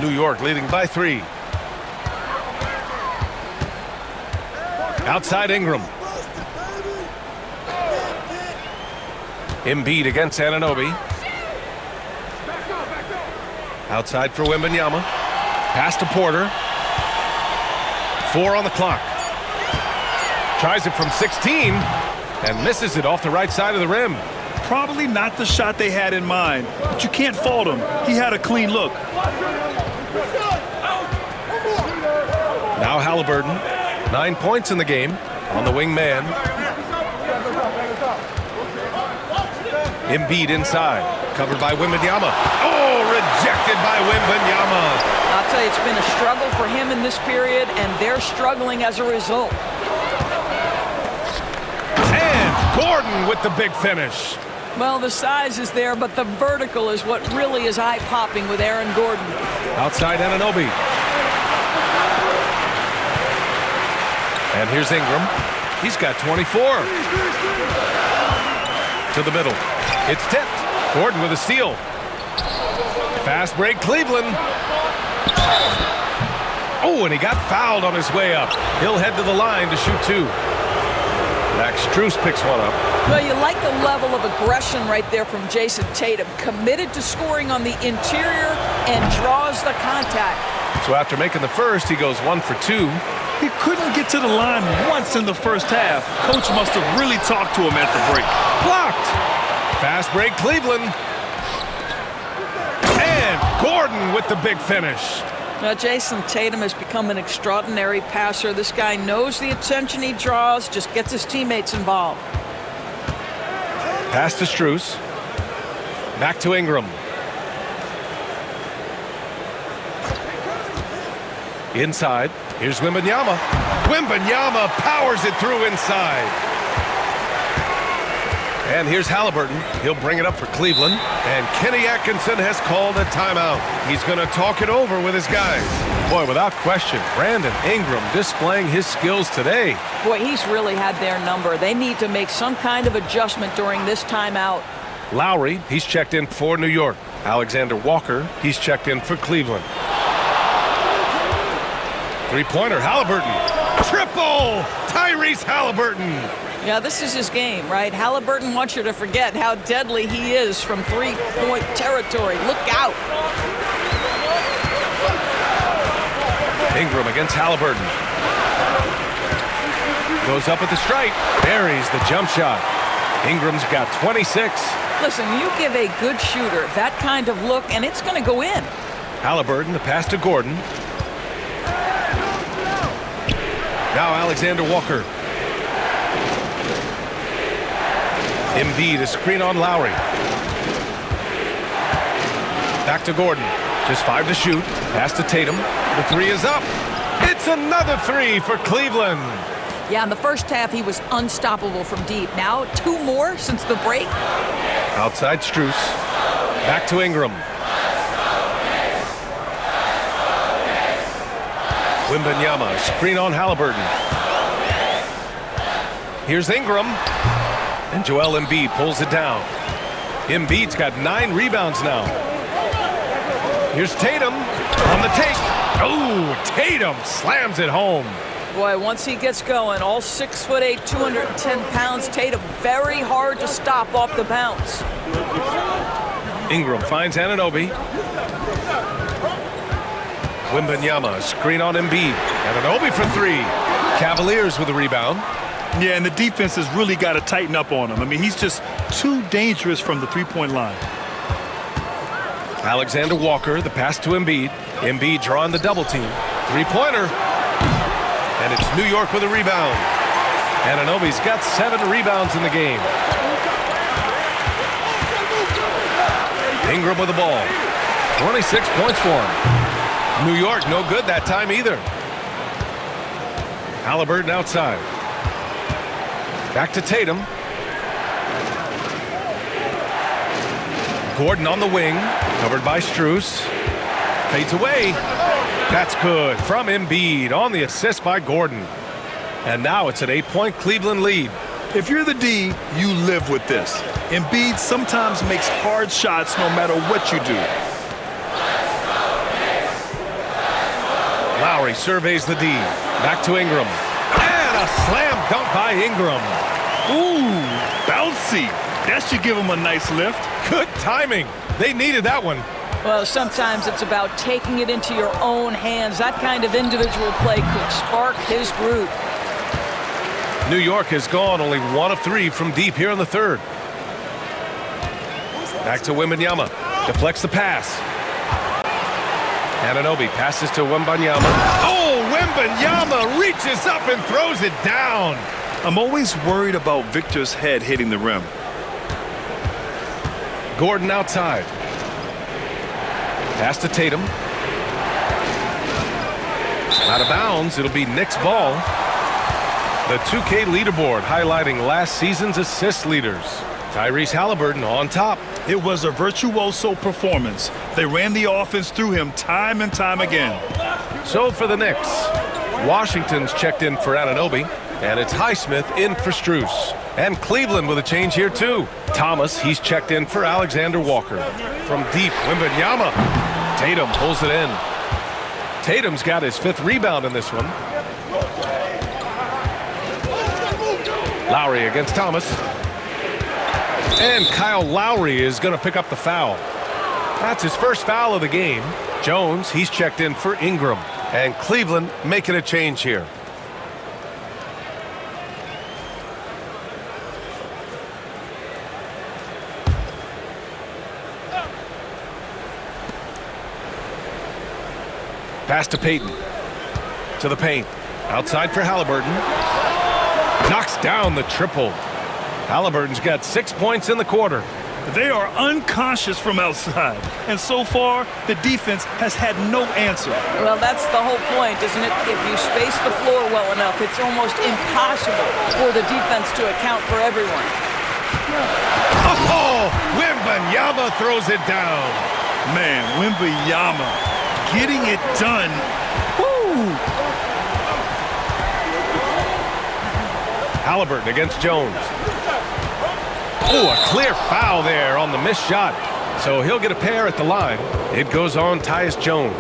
New York leading by 3. Outside Ingram. Embiid against Anunoby. Outside for Wembanyama. Pass to Porter. 4 on the clock. Tries it from 16 and misses it off the right side of the rim. Probably not the shot they had in mind, but you can't fault him. He had a clean look. Now Halliburton. 9 points in the game on the wing man. Embiid inside. Covered by Wembanyama. Oh, rejected by Wembanyama. I'll tell you, it's been a struggle for him in this period, and they're struggling as a result. And Gordon with the big finish. Well, the size is there, but the vertical is what really is eye-popping with Aaron Gordon. Outside Anunoby. And here's Ingram. He's got 24. To the middle. It's tipped. Gordon with a steal. Fast break, Cleveland. Oh, and he got fouled on his way up. He'll head to the line to shoot 2. Max Strus picks one up. Well, you like the level of aggression right there from Jason Tatum. Committed to scoring on the interior and draws the contact. So after making the first, he goes 1 for 2. He couldn't get to the line once in the first half. Coach must have really talked to him at the break. Blocked. Fast break, Cleveland. And Gordon with the big finish. Now, Jason Tatum has become an extraordinary passer. This guy knows the attention he draws, just gets his teammates involved. Pass to Strus. Back to Ingram. Inside. Here's Wembanyama. Wembanyama powers it through inside. And here's Halliburton. He'll bring it up for Cleveland. And Kenny Atkinson has called a timeout. He's going to talk it over with his guys. Boy, without question, Brandon Ingram displaying his skills today. Boy, he's really had their number. They need to make some kind of adjustment during this timeout. Lowry, he's checked in for New York. Alexander Walker, he's checked in for Cleveland. Three-pointer, Halliburton. Triple! Tyrese Halliburton. Yeah, this is his game, right? Halliburton wants you to forget how deadly he is from three-point territory. Look out. Ingram against Halliburton. Goes up at the stripe. Buries the jump shot. Ingram's got 26. Listen, you give a good shooter that kind of look, and it's going to go in. Halliburton, the pass to Gordon. Now Alexander Walker. Embiid, a screen on Lowry. Back to Gordon. Just 5 to shoot. Pass to Tatum. The 3 is up. It's another 3 for Cleveland. Yeah, in the first half, he was unstoppable from deep. Now, 2 more since the break. Outside Strus. Back to Ingram. Wembanyama, screen on Halliburton. Here's Ingram. And Joel Embiid pulls it down. Embiid's got 9 rebounds now. Here's Tatum on the take. Oh, Tatum slams it home. Boy, once he gets going, all 6'8", 210 pounds, Tatum very hard to stop off the bounce. Ingram finds Anunoby. Wembanyama, screen on Embiid. Anunoby for 3. Cavaliers with a rebound. Yeah, and the defense has really got to tighten up on him. I mean, he's just too dangerous from the three-point line. Alexander Walker, the pass to Embiid. Embiid drawing the double team. Three-pointer. And it's New York with a rebound. Anunoby's got 7 rebounds in the game. Ingram with the ball. 26 points for him. New York no good that time either. Halliburton outside. Back to Tatum. Gordon on the wing. Covered by Strus. Fades away. That's good from Embiid on the assist by Gordon. And now it's an 8-point Cleveland lead. If you're the D, you live with this. Embiid sometimes makes hard shots no matter what you do. Lowry surveys the D. Back to Ingram. And a slam dunk by Ingram. Ooh, bouncy. That should give him a nice lift. Good timing. They needed that one. Well, sometimes it's about taking it into your own hands. That kind of individual play could spark his group. New York has gone only 1 of 3 from deep here in the third. Back to Wembanyama. Deflects the pass. Anunoby passes to Wembanyama. Oh, Wembanyama reaches up and throws it down. I'm always worried about Victor's head hitting the rim. Gordon outside. Pass to Tatum. Out of bounds. It'll be Knicks ball. The 2K leaderboard highlighting last season's assist leaders. Tyrese Halliburton on top. It was a virtuoso performance. They ran the offense through him time and time again. So for the Knicks, Washington's checked in for Anunoby, and it's Highsmith in for Strus. And Cleveland with a change here too. Thomas, he's checked in for Alexander Walker. From deep, Wembanyama. Tatum pulls it in. Tatum's got his 5th rebound in this one. Lowry against Thomas. And Kyle Lowry is going to pick up the foul. That's his first foul of the game. Jones, he's checked in for Ingram. And Cleveland making a change here. Pass to Payton. To the paint. Outside for Halliburton. Knocks down the triple. Halliburton's got 6 points in the quarter. They are unconscious from outside, and so far, the defense has had no answer. Well, that's the whole point, isn't it? If you space the floor well enough, it's almost impossible for the defense to account for everyone. Oh, Wembanyama throws it down. Man, Wembanyama getting it done. Woo! Halliburton against Jones. Oh, a clear foul there on the missed shot. So he'll get a pair at the line. It goes on Tyus Jones.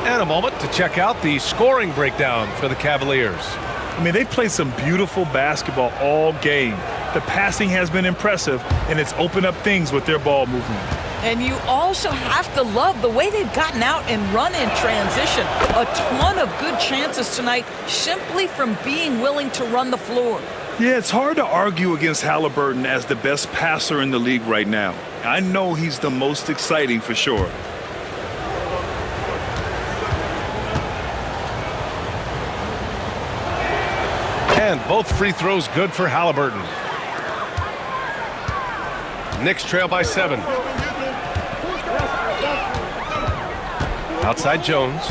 And a moment to check out the scoring breakdown for the Cavaliers. I mean, they've played some beautiful basketball all game. The passing has been impressive, and it's opened up things with their ball movement. And you also have to love the way they've gotten out and run in transition. A ton of good chances tonight simply from being willing to run the floor. Yeah, it's hard to argue against Halliburton as the best passer in the league right now. I know he's the most exciting for sure. And both free throws good for Halliburton. Knicks trail by 7. Outside Jones.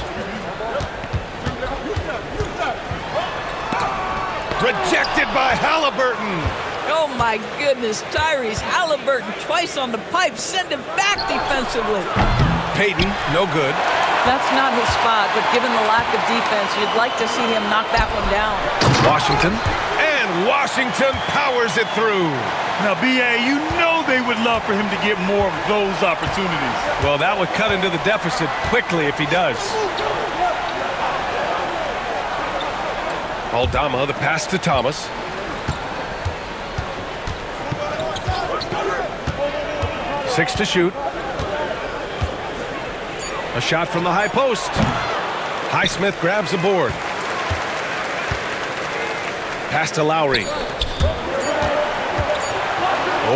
Rejected by Halliburton. Oh my goodness, Tyrese Halliburton twice on the pipe, send him back defensively. Payton, no good. That's not his spot, but given the lack of defense, you'd like to see him knock that one down. Washington, and Washington powers it through. Now, B.A., you know they would love for him to get more of those opportunities. Well, that would cut into the deficit quickly if he does. Aldama, the pass to Thomas. Six to shoot. A shot from the high post. Highsmith grabs the board. Pass to Lowry.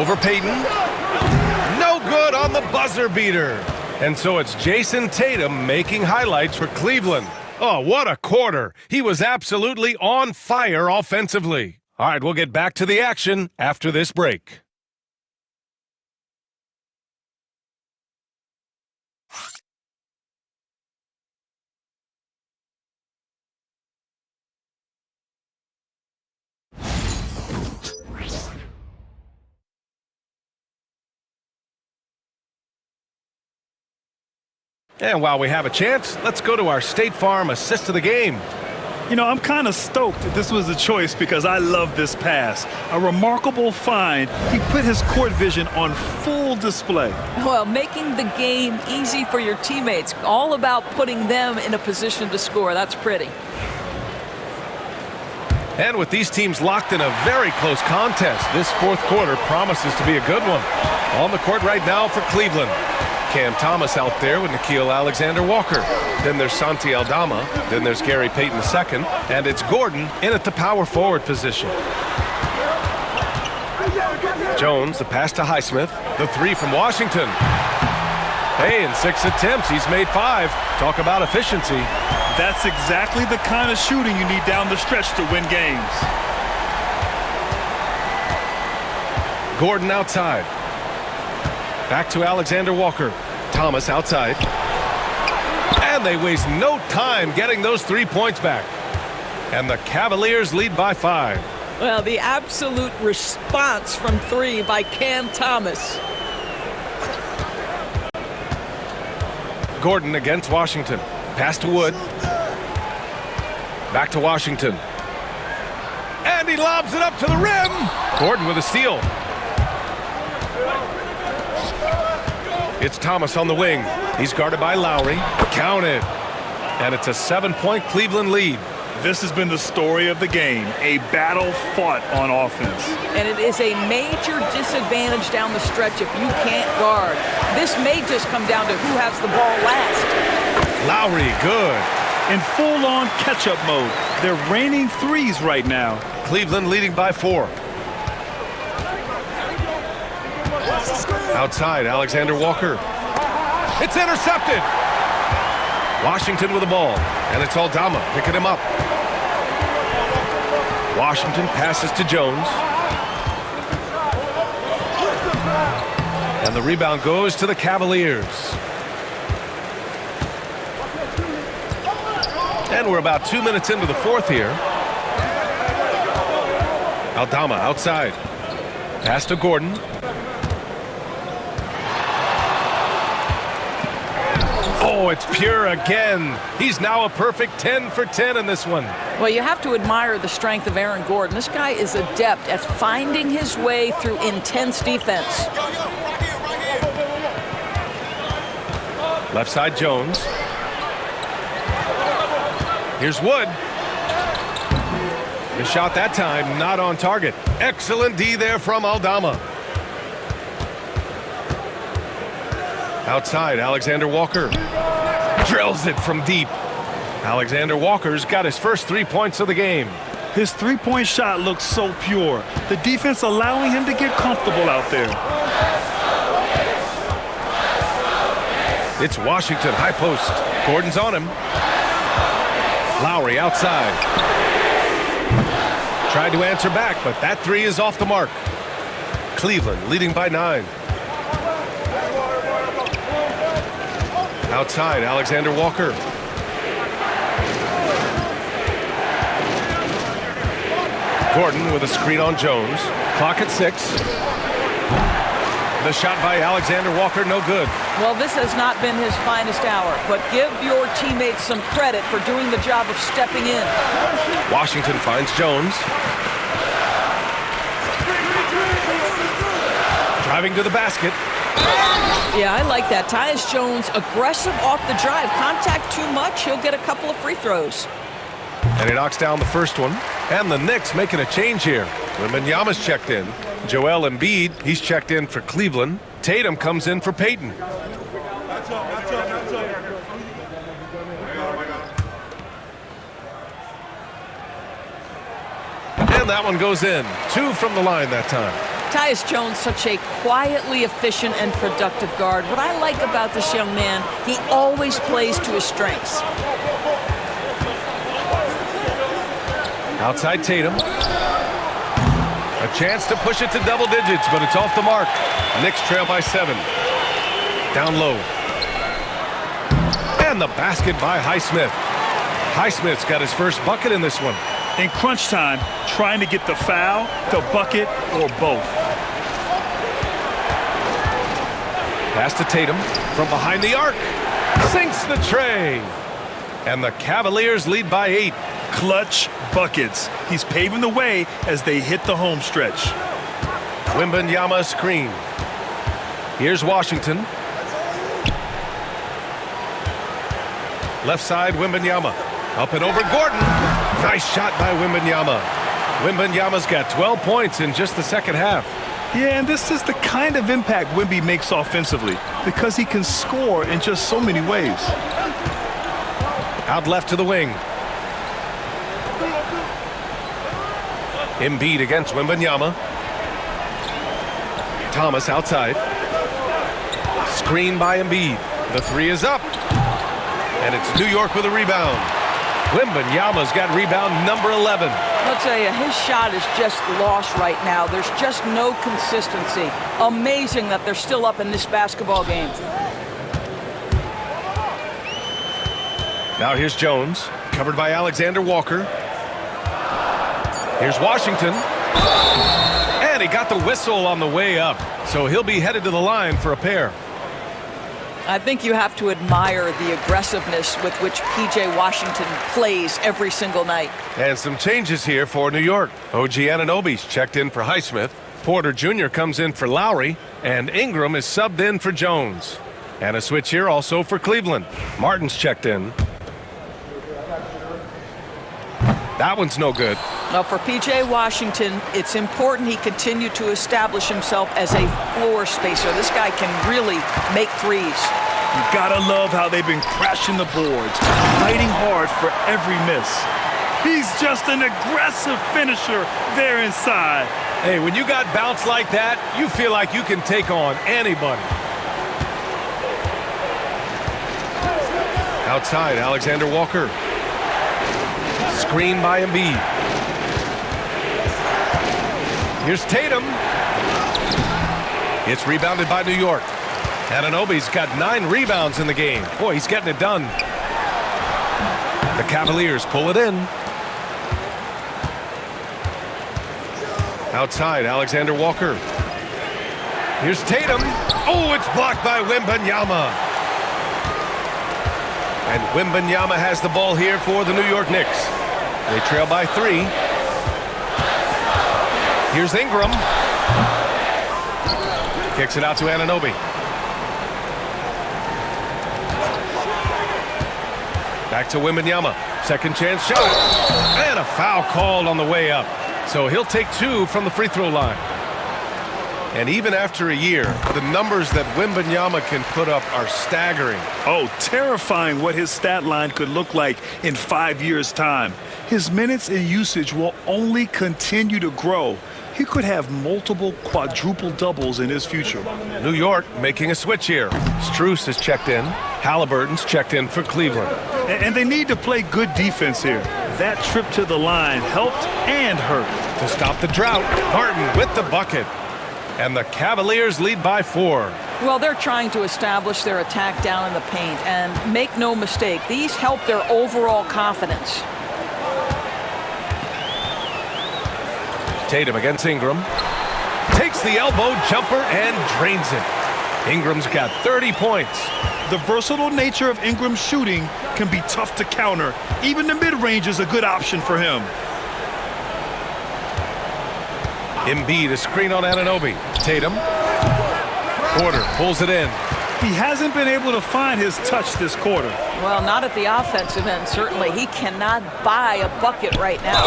Over Payton. No good on the buzzer beater. And so it's Jason Tatum making highlights for Cleveland. Oh, what a quarter. He was absolutely on fire offensively. All right, we'll get back to the action after this break. And while we have a chance, let's go to our State Farm assist of the game. You know, I'm kind of stoked that this was a choice because I love this pass. A remarkable find. He put his court vision on full display. Well, making the game easy for your teammates. All about putting them in a position to score. That's pretty. And with these teams locked in a very close contest, this fourth quarter promises to be a good one. On the court right now for Cleveland. Cam Thomas out there with Nickeil Alexander-Walker. Then there's Santi Aldama. Then there's Gary Payton II. And it's Gordon in at the power forward position. Jones, the pass to Highsmith. The three from Washington. Hey, in 6 attempts, he's made 5. Talk about efficiency. That's exactly the kind of shooting you need down the stretch to win games. Gordon outside. Back to Alexander-Walker. Thomas outside. And they waste no time getting those 3 points back. And the Cavaliers lead by 5. Well, the absolute response from 3 by Cam Thomas. Gordon against Washington. Pass to Wood. Back to Washington. And he lobs it up to the rim. Gordon with a steal. It's Thomas on the wing. He's guarded by Lowry. Counted. And it's a 7-point Cleveland lead. This has been the story of the game, a battle fought on offense. And it is a major disadvantage down the stretch if you can't guard. This may just come down to who has the ball last. Lowry, good. In full-on catch-up mode, they're raining threes right now. Cleveland leading by 4. Outside, Alexander-Walker. It's intercepted. Washington with the ball, and it's Aldama picking him up. Washington passes to Jones. And the rebound goes to the Cavaliers. And we're about 2 minutes into the 4th here. Aldama outside. Pass to Gordon. Oh, it's Pure again. He's now a perfect 10 for 10 in this one. Well, you have to admire the strength of Aaron Gordon. This guy is adept at finding his way through intense defense. Left side, Jones. Here's Wood. The shot that time, not on target. Excellent D there from Aldama. Outside, Alexander-Walker drills it from deep. Alexander-Walker's got his first 3 points of the game. His three-point shot looks so pure. The defense allowing him to get comfortable out there. It's Washington, high post. Gordon's on him. Lowry outside. Tried to answer back, but that 3 is off the mark. Cleveland leading by 9. Outside, Alexander-Walker. Gordon with a screen on Jones. Clock at 6. The shot by Alexander-Walker, no good. Well, this has not been his finest hour, but give your teammates some credit for doing the job of stepping in. Washington finds Jones. Driving to the basket. Yeah, I like that. Tyus Jones, aggressive off the drive. Contact too much, he'll get a couple of free throws. And he knocks down the first one. And the Knicks making a change here. Wembanyama's checked in. Joel Embiid, he's checked in for Cleveland. Tatum comes in for Payton. And that one goes in. 2 from the line that time. Tyus Jones, such a quietly efficient and productive guard. What I like about this young man, he always plays to his strengths. Outside Tatum. A chance to push it to double digits, but it's off the mark. Knicks trail by 7. Down low. And the basket by Highsmith. Highsmith's got his first bucket in this one. In crunch time, trying to get the foul, the bucket, or both. Pass to Tatum from behind the arc. Sinks the tray. And the Cavaliers lead by 8. Clutch buckets. He's paving the way as they hit the home stretch. Wembanyama screen. Here's Washington. Left side, Wembanyama. Up and over Gordon. Nice shot by Wembanyama. Wembanyama's got 12 points in just the second half. Yeah, and this is the kind of impact Wemby makes offensively because he can score in just so many ways. Out left to the wing. Embiid against Wembanyama. Thomas outside. Screen by Embiid. The three is up. And it's New York with a rebound. Wembanyama's got rebound number 11. I'll tell you, his shot is just lost right now. There's just no consistency. Amazing that they're still up in this basketball game. Now here's Jones, covered by Alexander Walker. Here's Washington. And he got the whistle on the way up, so he'll be headed to the line for a pair. I think you have to admire the aggressiveness with which P.J. Washington plays every single night. And some changes here for New York. OG Anunoby's checked in for Highsmith. Porter Jr. comes in for Lowry. And Ingram is subbed in for Jones. And a switch here also for Cleveland. Martin's checked in. That one's no good. Now for P.J. Washington, it's important he continue to establish himself as a floor spacer. This guy can really make threes. You gotta love how they've been crashing the boards, fighting hard for every miss. He's just an aggressive finisher there inside. Hey, when you got bounce like that, you feel like you can take on anybody. Outside, Alexander Walker. Screen by Embiid. Here's Tatum. It's rebounded by New York. Anunoby's got 9 rebounds in the game. Boy, he's getting it done. The Cavaliers pull it in. Outside, Alexander Walker. Here's Tatum. Oh, it's blocked by Wembanyama. And Wembanyama has the ball here for the New York Knicks. They trail by 3. Here's Ingram. Kicks it out to Anunoby. Back to Wembanyama. Second chance shot. And a foul called on the way up. So he'll take 2 from the free throw line. And even after a year, the numbers that Wembanyama can put up are staggering. Oh, terrifying what his stat line could look like in 5 years' time. His minutes and usage will only continue to grow. He could have multiple quadruple doubles in his future. New York making a switch here. Strus is checked in. Halliburton's checked in for Cleveland. And they need to play good defense here. That trip to the line helped and hurt. To stop the drought, Harden with the bucket. And the Cavaliers lead by 4. Well, they're trying to establish their attack down in the paint. And make no mistake, these help their overall confidence. Tatum against Ingram. Takes the elbow jumper and drains it. Ingram's got 30 points. The versatile nature of Ingram's shooting can be tough to counter. Even the mid-range is a good option for him. Embiid, a screen on Anunoby. Tatum. Porter pulls it in. He hasn't been able to find his touch this quarter. Well, not at the offensive end, certainly. He cannot buy a bucket right now.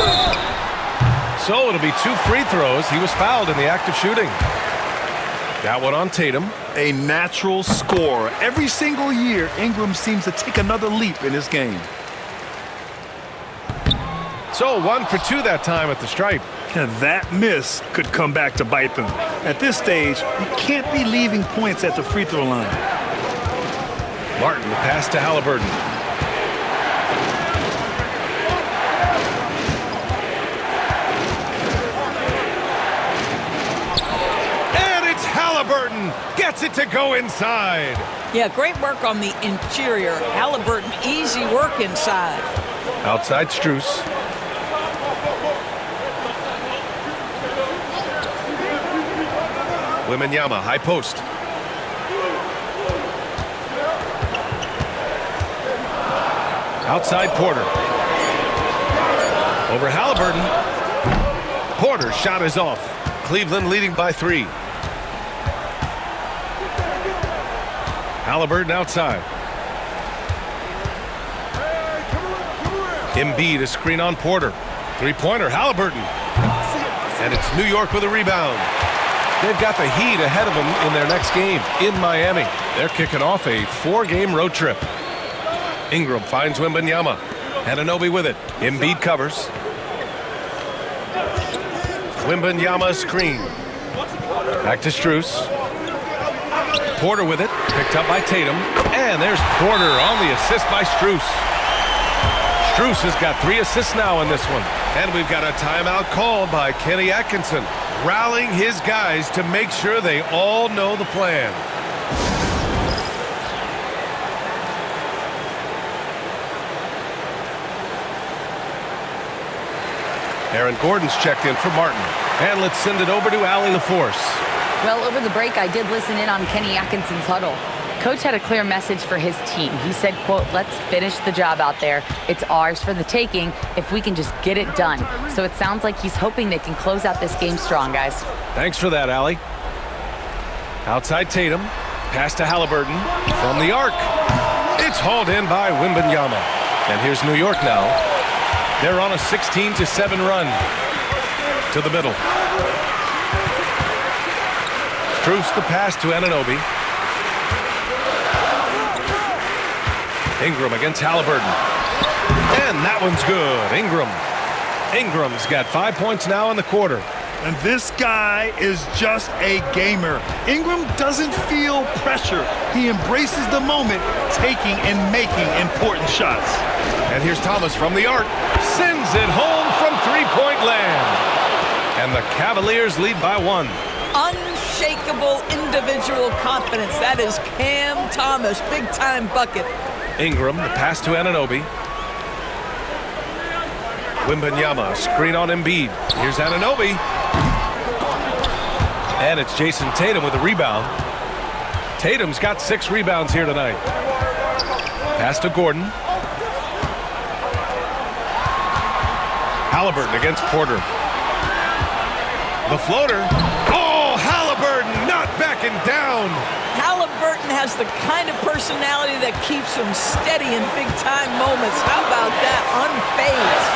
So it'll be 2 free throws. He was fouled in the act of shooting. That one on Tatum. A natural scorer. Every single year, Ingram seems to take another leap in his game. So 1 for 2 that time at the stripe. And that miss could come back to bite them. At this stage, you can't be leaving points at the free throw line. Martin, the pass to Halliburton. Halliburton gets it to go inside. Yeah, great work on the interior. Halliburton, easy work inside. Outside Strus. Wembanyama, high post. Outside Porter. Over Halliburton. Porter's shot is off. Cleveland leading by 3. Halliburton outside. Embiid, a screen on Porter. Three-pointer, Halliburton. And it's New York with a rebound. They've got the Heat ahead of them in their next game in Miami. They're kicking off a 4-game road trip. Ingram finds Wembanyama. Anunoby with it. Embiid covers. Wembanyama screen. Back to Strus. Porter with it. Picked up by Tatum. And there's Porter on the assist by Strus. Strus has got 3 assists now in this one. And we've got a timeout called by Kenny Atkinson, rallying his guys to make sure they all know the plan. Aaron Gordon's checked in for Martin. And let's send it over to Allie LaForce. Well, over the break, I did listen in on Kenny Atkinson's huddle. Coach had a clear message for his team. He said, quote, "Let's finish the job out there. It's ours for the taking if we can just get it done." So it sounds like he's hoping they can close out this game strong, guys. Thanks for that, Allie. Outside Tatum. Pass to Halliburton from the arc. It's hauled in by Wembanyama. And here's New York now. They're on a 16-7 run to the middle. Strus the pass to Anunoby. Ingram against Halliburton. And that one's good. Ingram's got 5 points now in the quarter. And this guy is just a gamer. Ingram doesn't feel pressure. He embraces the moment, taking and making important shots. And here's Thomas from the arc. Sends it home from three-point land. And the Cavaliers lead by 1. Unshakable individual confidence. That is Cam Thomas. Big-time bucket. Ingram, the pass to Anunoby. Wembanyama, screen on Embiid. Here's Anunoby. And it's Jason Tatum with a rebound. Tatum's got 6 rebounds here tonight. Pass to Gordon. Halliburton against Porter. The floater. Oh, Halliburton not backing down. Halliburton has the kind of personality that keeps him steady in big-time moments. How about that? Unfazed.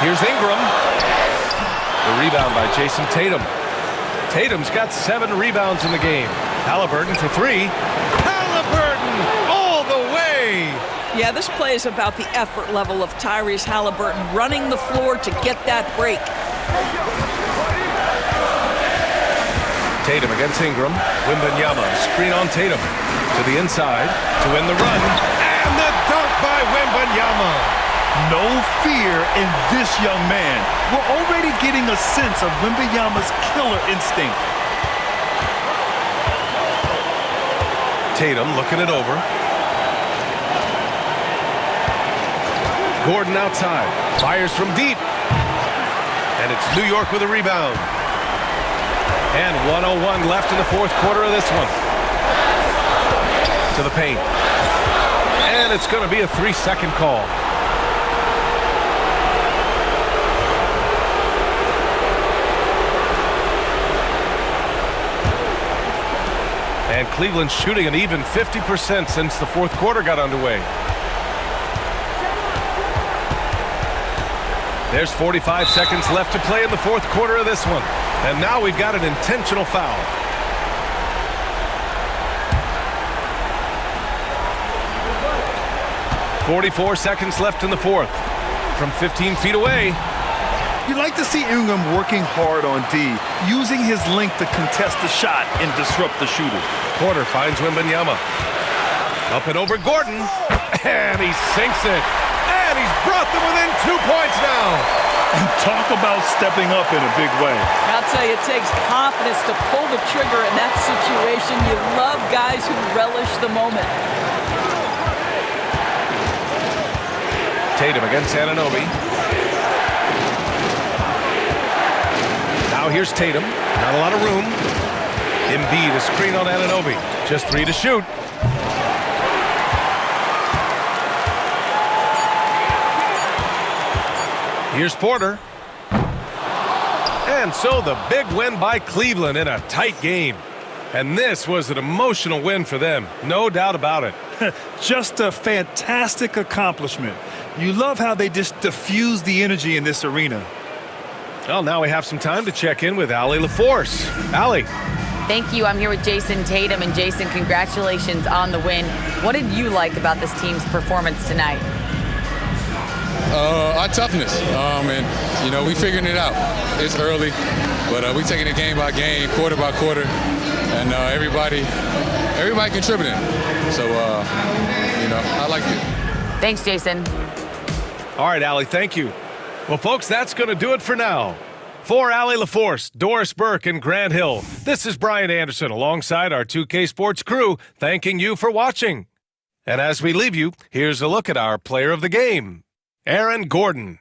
Here's Ingram. The rebound by Jason Tatum. Tatum's got 7 rebounds in the game. Halliburton for 3. Halliburton all the way. Yeah, this play is about the effort level of Tyrese Halliburton running the floor to get that break. Tatum against Ingram. Wembanyama, screen on Tatum. To the inside to win the run. And the dunk by Wembanyama. No fear in this young man. We're already getting a sense of Wembanyama's killer instinct. Tatum looking it over. Gordon outside. Fires from deep. And it's New York with a rebound. And 1:01 left in the fourth quarter of this one. To the paint. And it's going to be a 3-second call. And Cleveland's shooting an even 50% since the fourth quarter got underway. There's 45 seconds left to play in the fourth quarter of this one. And now we've got an intentional foul. .44 seconds left in the fourth. From 15 feet away. You like to see Ingram working hard on D, using his length to contest the shot and disrupt the shooter. Porter finds Wembanyama. Up and over Gordon. And he sinks it. And he's brought them within 2 points now. And talk about stepping up in a big way. I'll tell you, it takes confidence to pull the trigger in that situation. You love guys who relish the moment. Tatum against Anunoby. Now here's Tatum. Not a lot of room. Embiid, a screen on Anunoby. Just 3 to shoot. Here's Porter. And so the big win by Cleveland in a tight game. And this was an emotional win for them. No doubt about it. Just a fantastic accomplishment. You love how they just diffuse the energy in this arena. Well, now we have some time to check in with Allie LaForce. Allie. Thank you. I'm here with Jason Tatum. And Jason, congratulations on the win. What did you like about this team's performance tonight? Our toughness. And, we figuring it out. It's early, but we taking it game by game, quarter by quarter, and everybody contributing. So, I liked it. Thanks, Jason. All right, Allie, thank you. Well, folks, that's going to do it for now. For Allie LaForce, Doris Burke, and Grant Hill, this is Brian Anderson alongside our 2K Sports crew, thanking you for watching. And as we leave you, here's a look at our player of the game, Aaron Gordon.